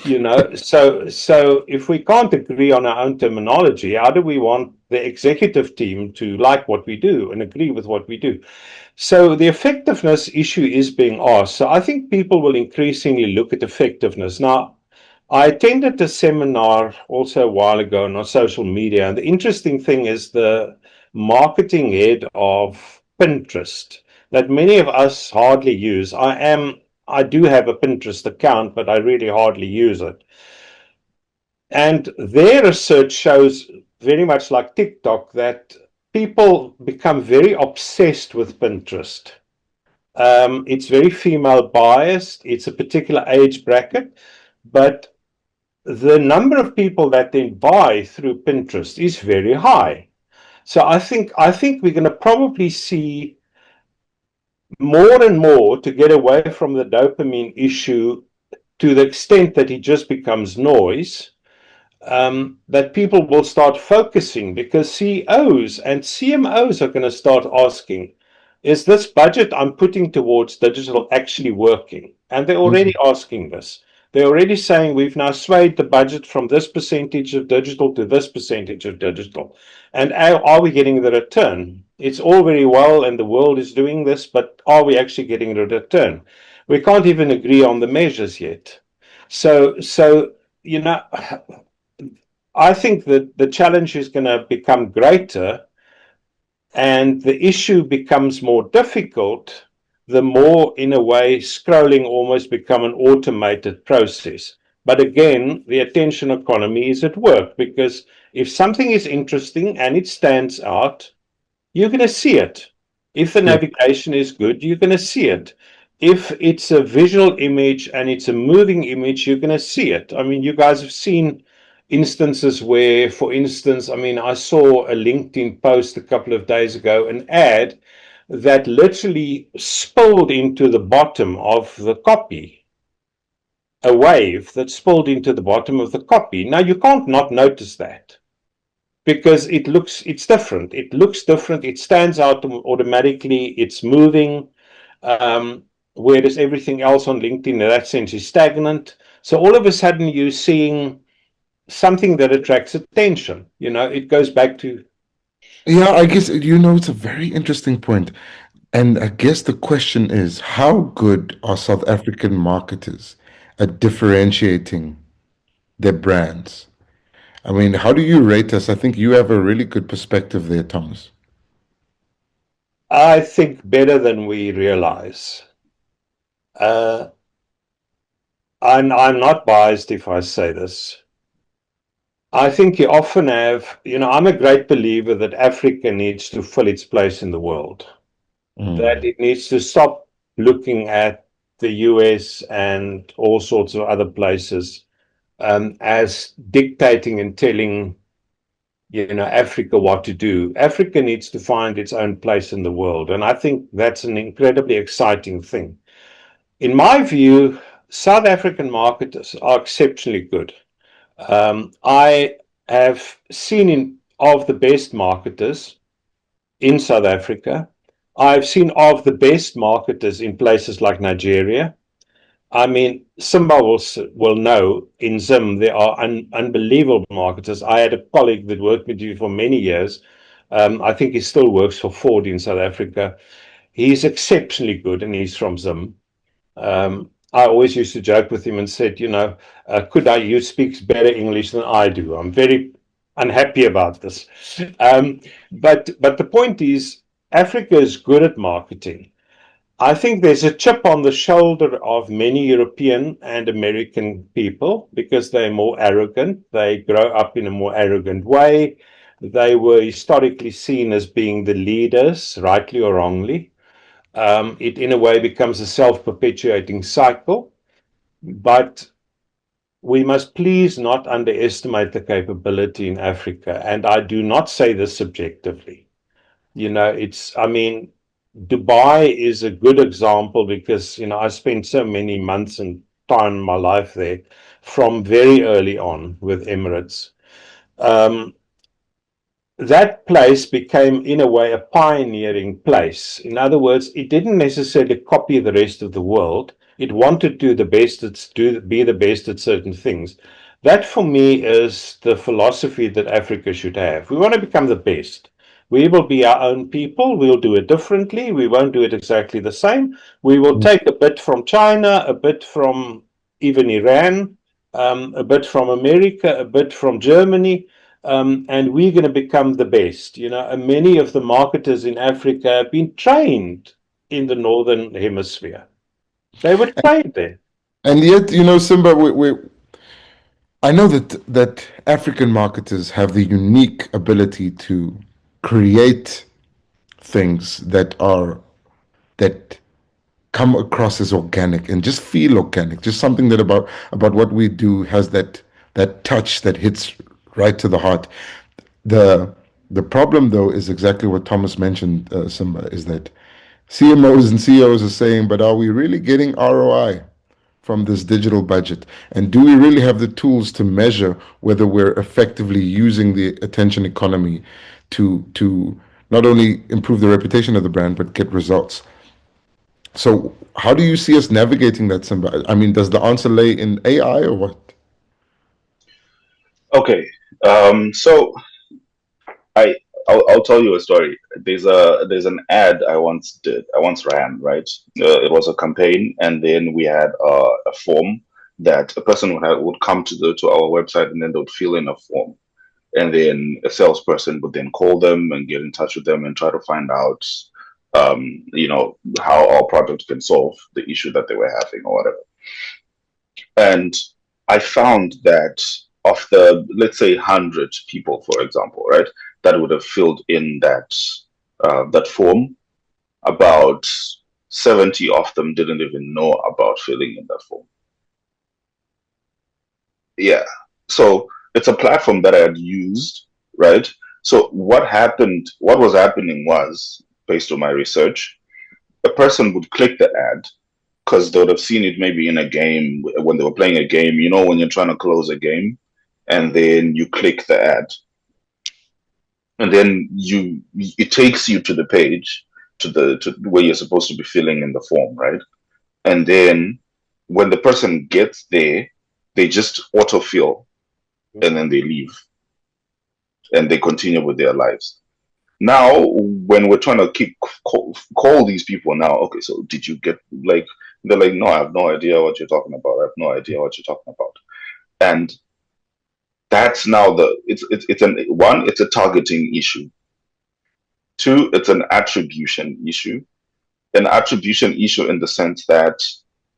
[SPEAKER 6] So if we can't agree on our own terminology, how do we want the executive team to like what we do and agree with what we do? So the effectiveness issue is being asked. So I think people will increasingly look at effectiveness. Now, I attended a seminar also a while ago on social media, and the interesting thing is the marketing head of Pinterest that many of us hardly use. I do have a Pinterest account, but I really hardly use it. And their research shows, very much like TikTok, that people become very obsessed with Pinterest. It's very female biased. It's a particular age bracket, but the number of people that then buy through Pinterest is very high. So I think we're going to probably see more and more to get away from the dopamine issue to the extent that it just becomes noise, that people will start focusing, because CEOs and CMOs are going to start asking, is this budget I'm putting towards digital actually working? And they're already asking this. They're already saying we've now swayed the budget from this percentage of digital to this percentage of digital. And are we getting the return? It's all very well, and the world is doing this, but are we actually getting the return? We can't even agree on the measures yet. So I think that the challenge is going to become greater, and the issue becomes more difficult the more, in a way, scrolling almost become an automated process. But again, the attention economy is at work, because if something is interesting and it stands out, you're going to see it. If the navigation is good, you're going to see it. If it's a visual image and it's a moving image, you're going to see it. I mean, you guys have seen instances where, for instance, I mean, I saw a LinkedIn post a couple of days ago, an ad that literally spilled into the bottom of the copy, a wave that spilled into the bottom of the copy. Now, you can't not notice that, because it's different. It looks different. It stands out automatically. It's moving. Whereas everything else on LinkedIn in that sense is stagnant. So all of a sudden you're seeing something that attracts attention. It goes back to.
[SPEAKER 2] Yeah, I guess, it's a very interesting point. And I guess the question is, how good are South African marketers at differentiating their brands? I mean, how do you rate us? I think you have a really good perspective there, Thomas.
[SPEAKER 6] I think better than we realize. I'm not biased if I say this. I think you often have, I'm a great believer that Africa needs to fill its place in the world, that it needs to stop looking at the US and all sorts of other places as dictating and telling, Africa what to do. Africa needs to find its own place in the world. And I think that's an incredibly exciting thing. In my view, South African marketers are exceptionally good. I have seen of the best marketers in South Africa. I've seen of the best marketers in places like Nigeria. I mean, Simba will know in Zim there are unbelievable marketers. I had a colleague that worked with you for many years. I think he still works for Ford in South Africa. He's exceptionally good, and he's from Zim. I always used to joke with him and said, you speak better English than I do. I'm very unhappy about this. But the point is, Africa is good at marketing. I think there's a chip on the shoulder of many European and American people because they're more arrogant. They grow up in a more arrogant way. They were historically seen as being the leaders, rightly or wrongly. It, in a way, becomes a self-perpetuating cycle. But we must please not underestimate the capability in Africa. And I do not say this subjectively. Dubai is a good example because, I spent so many months and time in my life there from very early on with Emirates. That place became, in a way, a pioneering place. In other words, it didn't necessarily copy the rest of the world. It wanted to be the best at certain things. That, for me, is the philosophy that Africa should have. We want to become the best. We will be our own people. We'll do it differently. We won't do it exactly the same. We will take a bit from China, a bit from even Iran, a bit from America, a bit from Germany. And we're going to become the best. And many of the marketers in Africa have been trained in the Northern Hemisphere. They were trained there.
[SPEAKER 2] And yet, Simba, I know that African marketers have the unique ability to create things that come across as organic and just feel organic. Just something that about what we do has that touch that hits right to the heart. The problem, though, is exactly what Thomas mentioned, Simba, is that CMOs and CEOs are saying, but are we really getting ROI from this digital budget? And do we really have the tools to measure whether we're effectively using the attention economy to not only improve the reputation of the brand, but get results? So how do you see us navigating that, Simba? I mean, does the answer lay in AI or what?
[SPEAKER 5] Okay, so I'll tell you a story. There's an ad I once ran, right? It was a campaign, and then we had a form that a person would come to our website, and then they would fill in a form, and then a salesperson would then call them and get in touch with them and try to find out, how our product can solve the issue that they were having or whatever. And I found that of the, let's say, 100 people, for example, right, that would have filled in that form, about 70 of them didn't even know about filling in that form. Yeah. So it's a platform that I had used, right? So what was happening was, based on my research, a person would click the ad because they would have seen it maybe in a game when they were playing a game, when you're trying to close a game and then you click the ad. And then it takes you to the page, to where you're supposed to be filling in the form, right? And then when the person gets there, they just autofill and then they leave and they continue with their lives. Now, when we're trying to call these people now, okay, so did you get, like, they're like, no, I have no idea what you're talking about. I have no idea what you're talking about. And that's now it's a targeting issue. Two, it's an attribution issue. An attribution issue in the sense that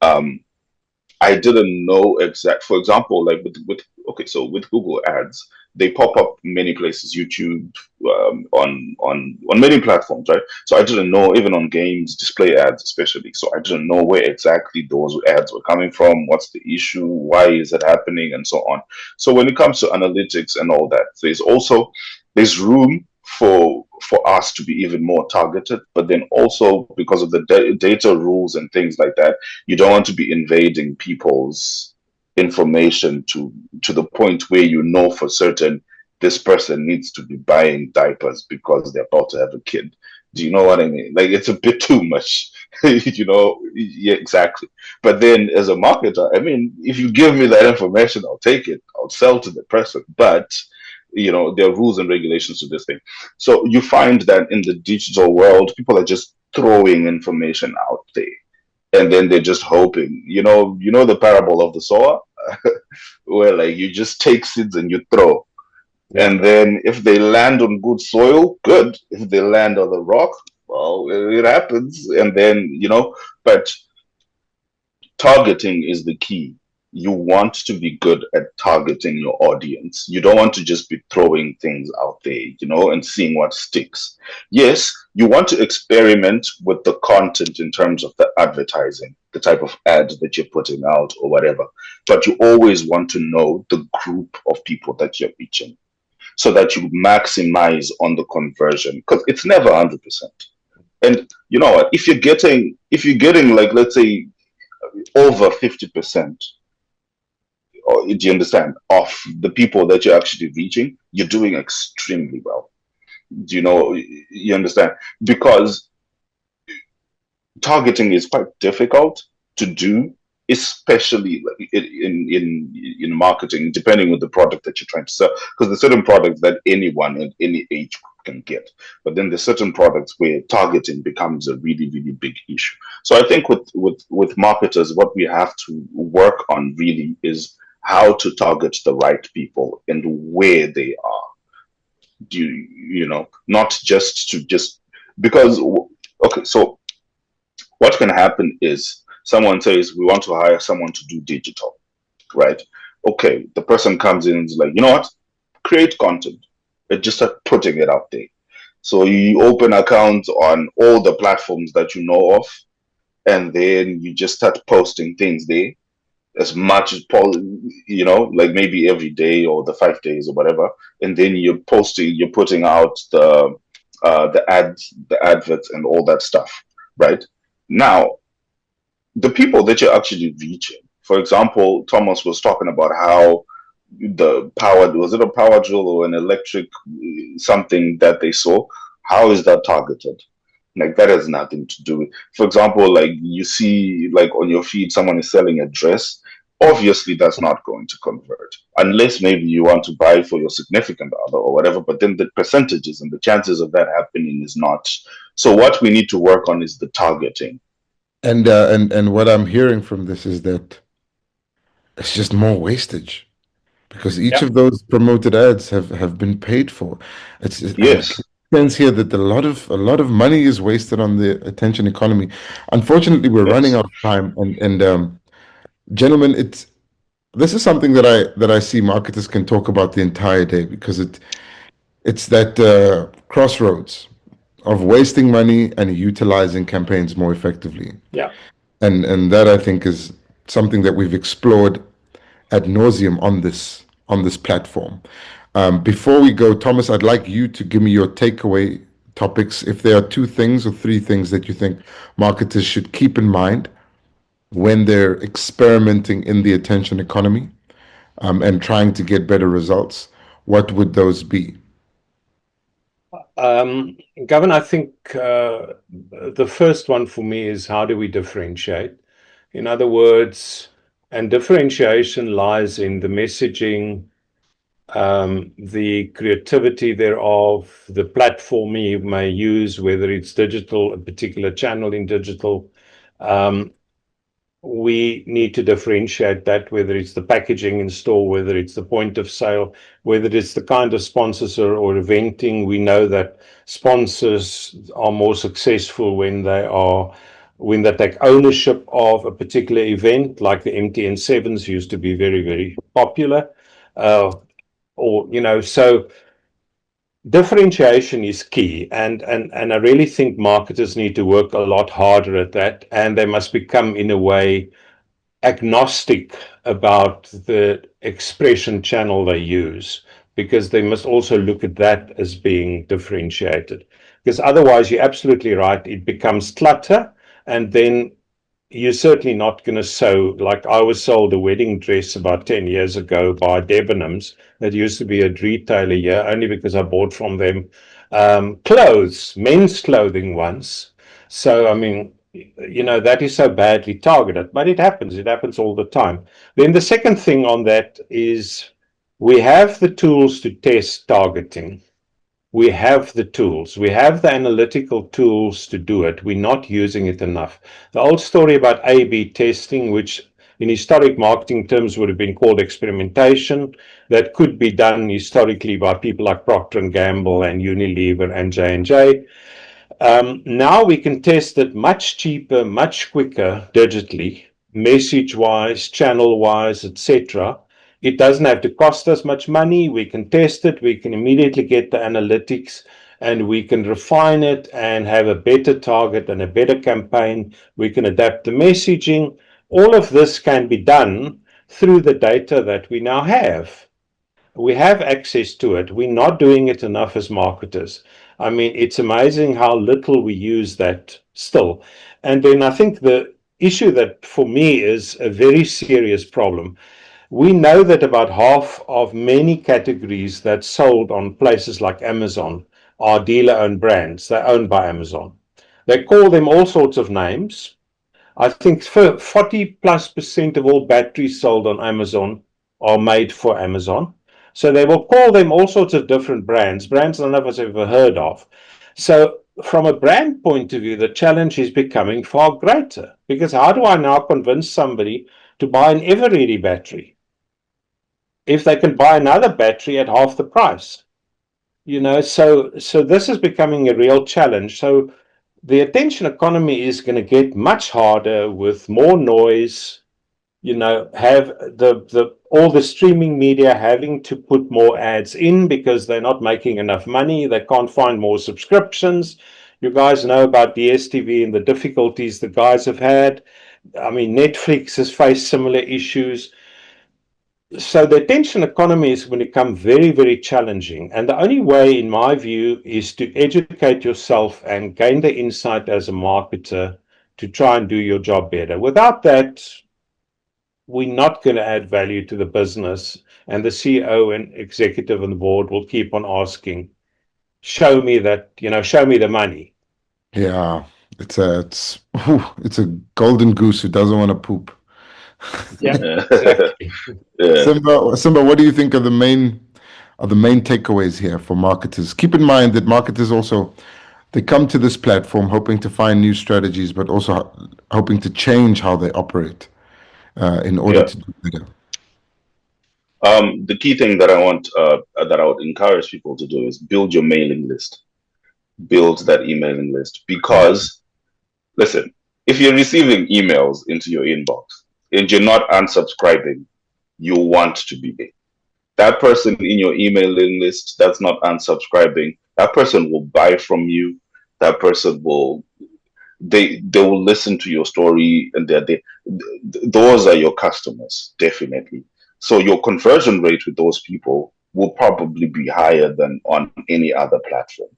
[SPEAKER 5] I didn't know for example, like with Google Ads, they pop up many places, YouTube, on many platforms, right? So I didn't know, even on games, display ads especially. So I didn't know where exactly those ads were coming from, what's the issue, why is it happening, and so on. So when it comes to analytics and all that, there's room for us to be even more targeted, but then also because of the data rules and things like that, you don't want to be invading people's information to the point where for certain this person needs to be buying diapers because they're about to have a kid. Do you know what I mean? Like, it's a bit too much. Yeah, exactly. But then as a marketer, I mean, if you give me that information, I'll take it, I'll sell to the person, but there are rules and regulations to this thing. So you find that in the digital world, people are just throwing information out there, and then they're just hoping. You know the parable of the sower, where like you just take seeds and you throw,
[SPEAKER 6] Yeah.
[SPEAKER 5] and then if they land on good soil, good. If they land on the rock, well, it happens. And then but targeting is the key. You want to be good at targeting your audience. You don't want to just be throwing things out there, and seeing what sticks. Yes, you want to experiment with the content in terms of the advertising, the type of ad that you're putting out or whatever. But you always want to know the group of people that you're reaching so that you maximize on the conversion, because it's never 100%. And you know what? If you're getting like, let's say, over 50%, or do you understand, of the people that you're actually reaching, you're doing extremely well. Do you understand? Because targeting is quite difficult to do, especially in marketing, depending on the product that you're trying to sell. Because there's certain products that anyone at any age can get, but then there's certain products where targeting becomes a really, really big issue. So I think with marketers, what we have to work on really is how to target the right people and where they are. Not just because, okay, so what can happen is someone says, we want to hire someone to do digital, right? Okay, the person comes in and is like, you know what? Create content and just start putting it out there. So you open accounts on all the platforms that you know of, and then you just start posting things there as much as like maybe every day or the 5 days or whatever, and then you're putting out the adverts and all that stuff, right? Now, the people that you're actually reaching, for example, Thomas was talking about how was it a power drill or an electric something that they saw? How is that targeted? Like, that has nothing to do with, for example, like you see like on your feed someone is selling a dress. Obviously that's not going to convert unless maybe you want to buy for your significant other or whatever, but then the percentages and the chances of that happening is not. So what we need to work on is the targeting.
[SPEAKER 2] And what I'm hearing from this is that it's just more wastage because each
[SPEAKER 6] Yeah.
[SPEAKER 2] of those promoted ads have been paid for. I
[SPEAKER 5] Yes.
[SPEAKER 2] sense here that a lot of money is wasted on the attention economy. Unfortunately, we're running
[SPEAKER 5] Yes.
[SPEAKER 2] out of time, and gentlemen, this is something that I see marketers can talk about the entire day because it's that crossroads of wasting money and utilizing campaigns more effectively.
[SPEAKER 6] Yeah.
[SPEAKER 2] And that I think is something that we've explored ad nauseum on this platform. Before we go, Thomas, I'd like you to give me your takeaway topics. If there are 2 things or 3 things that you think marketers should keep in mind when they're experimenting in the attention economy, and trying to get better results, what would those be?
[SPEAKER 6] Gavin, I think the first one for me is, how do we differentiate? In other words, and differentiation lies in the messaging, the creativity thereof, the platform you may use, whether it's digital, a particular channel in digital. We need to differentiate that, whether it's the packaging in store, whether it's the point of sale, whether it's the kind of sponsors or eventing. We know that sponsors are more successful when they take ownership of a particular event, like the MTN Sevens used to be very, very popular. So differentiation is key, and I really think marketers need to work a lot harder at that, and they must become, in a way, agnostic about the expression channel they use, because they must also look at that as being differentiated. Because otherwise, you're absolutely right, it becomes clutter, and then you're certainly not going to sew. Like, I was sold a wedding dress about 10 years ago by Debenhams that used to be a retailer here, only because I bought from them clothes, men's clothing once. So, I mean, that is so badly targeted, but it happens all the time. Then the second thing on that is, we have the tools to test targeting. we have the tools. We have the analytical tools to do it. We're not using it enough. The old story about A/B testing, which in historic marketing terms would have been called experimentation, that could be done historically by people like Procter and Gamble and Unilever and J&J. Now we can test it much cheaper, much quicker digitally, message-wise, channel-wise, etc. It doesn't have to cost us much money. We can test it. We can immediately get the analytics, and we can refine it and have a better target and a better campaign. We can adapt the messaging. All of this can be done through the data that we now have. We have access to it. We're not doing it enough as marketers. I mean, it's amazing how little we use that still. And then I think the issue that for me is a very serious problem. We know that about half of many categories that's sold on places like Amazon are dealer-owned brands. They're owned by Amazon. They call them all sorts of names. I think 40+% of all batteries sold on Amazon are made for Amazon. So they will call them all sorts of different brands none of us have ever heard of. So from a brand point of view, the challenge is becoming far greater, because how do I now convince somebody to buy an ever-ready battery if they can buy another battery at half the price? So this is becoming a real challenge. So the attention economy is going to get much harder with more noise. Have all the streaming media having to put more ads in because they're not making enough money. They can't find more subscriptions. You guys know about DSTV and the difficulties the guys have had. I mean, Netflix has faced similar issues. So the attention economy is going to become very, very challenging. And the only way, in my view, is to educate yourself and gain the insight as a marketer to try and do your job better. Without that, we're not going to add value to the business, and the CEO and executive and the board will keep on asking, show me the money.
[SPEAKER 2] Yeah, it's a golden goose who doesn't want to poop.
[SPEAKER 6] Yeah, exactly.
[SPEAKER 2] Simba, what do you think are the main takeaways here for marketers? Keep in mind that marketers also, they come to this platform hoping to find new strategies, but also hoping to change how they operate in order to do better.
[SPEAKER 5] The key thing that I would encourage people to do is build your mailing list. Build that emailing list, because listen, if you're receiving emails into your inbox and you're not unsubscribing, you want to be there. That person in your emailing list that's not unsubscribing, that person will buy from you. That person will they will listen to your story, and those are your customers, definitely. So your conversion rate with those people will probably be higher than on any other platform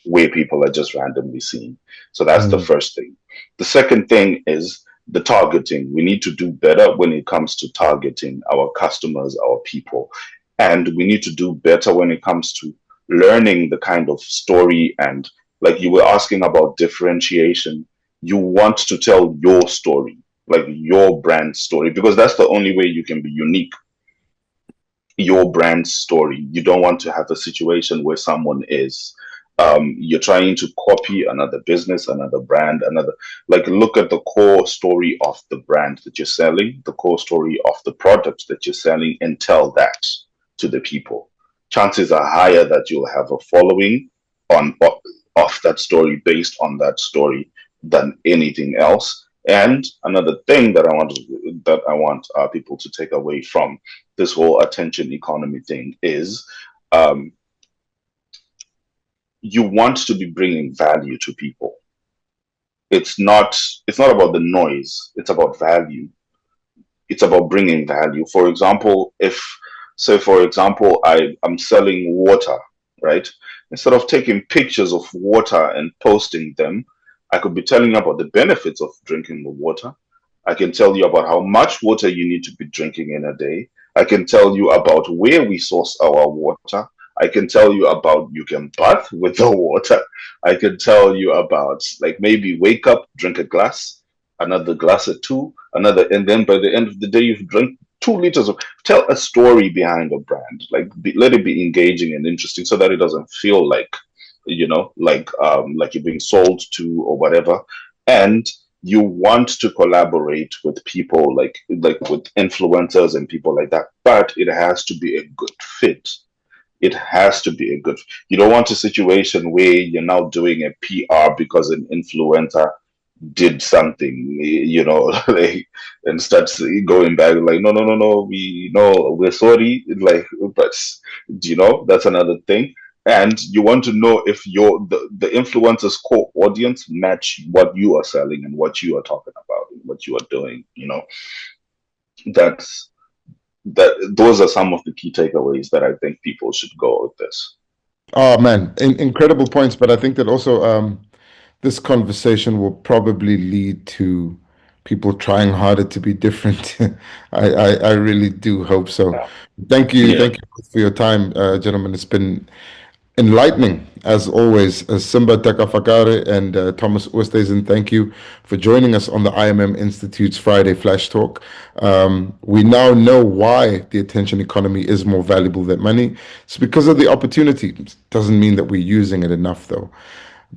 [SPEAKER 5] where people are just randomly seen. So that's the first thing. The second thing is the targeting. We need to do better when it comes to targeting our customers, our people. And we need to do better when it comes to learning the kind of story, and like you were asking about differentiation. You want to tell your story, like your brand story, because that's the only way you can be unique. Your brand story. You don't want to have a situation where someone is you're trying to copy another business, another brand, look at the core story of the brand that you're selling, the core story of the product that you're selling, and tell that to the people. Chances are higher that you'll have a following of that story, based on that story, than anything else. And another thing that I want people to take away from this whole attention economy thing is, you want to be bringing value to people. It's not about the noise. It's about value. It's about bringing value. For example, I'm selling water, right? Instead of taking pictures of water and posting them, I could be telling you about the benefits of drinking the water. I can tell you about how much water you need to be drinking in a day. I can tell you about where we source our water. I can tell you about you can bath with the water. I can tell you about, like, maybe wake up, drink a glass, another glass or two, another, and then by the end of the day, you've 2 liters of, tell a story behind a brand, like let it be engaging and interesting so that it doesn't feel like, like you're being sold to or whatever. And you want to collaborate with people like with influencers and people like that, but it has to be a good fit. It has to be a good, you don't want a situation where you're now doing a PR because an influencer did something, like, and starts going back like, no, no, no, no, we're sorry, like, but that's another thing. And you want to know if the influencer's core audience match what you are selling and what you are talking about and what you are doing. That's those are some of the key takeaways that I think people should go with this.
[SPEAKER 2] Oh man, incredible points. But I think that also this conversation will probably lead to people trying harder to be different. I really do hope so.
[SPEAKER 5] Yeah.
[SPEAKER 2] Thank you for your time, gentlemen. It's been enlightening as always. Simba Takafakare and Thomas Oosthuizen, thank you for joining us on the IMM Institute's Friday Flash Talk. We now know why the attention economy is more valuable than money. It's because of the opportunity. It doesn't mean that we're using it enough, though.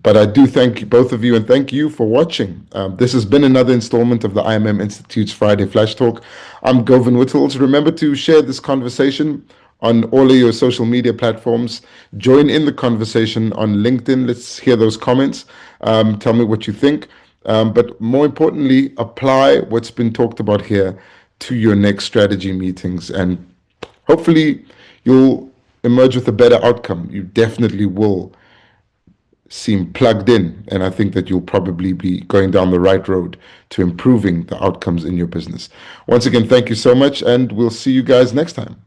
[SPEAKER 2] But I do thank both of you and thank you for watching. This has been another installment of the IMM Institute's Friday Flash Talk. I'm Govin Whittles. Remember to share this conversation on all of your social media platforms. Join in the conversation on LinkedIn. Let's hear those comments. Tell me what you think. But more importantly, apply what's been talked about here to your next strategy meetings. And hopefully you'll emerge with a better outcome. You definitely will seem plugged in, and I think that you'll probably be going down the right road to improving the outcomes in your business. Once again, thank you so much, and we'll see you guys next time.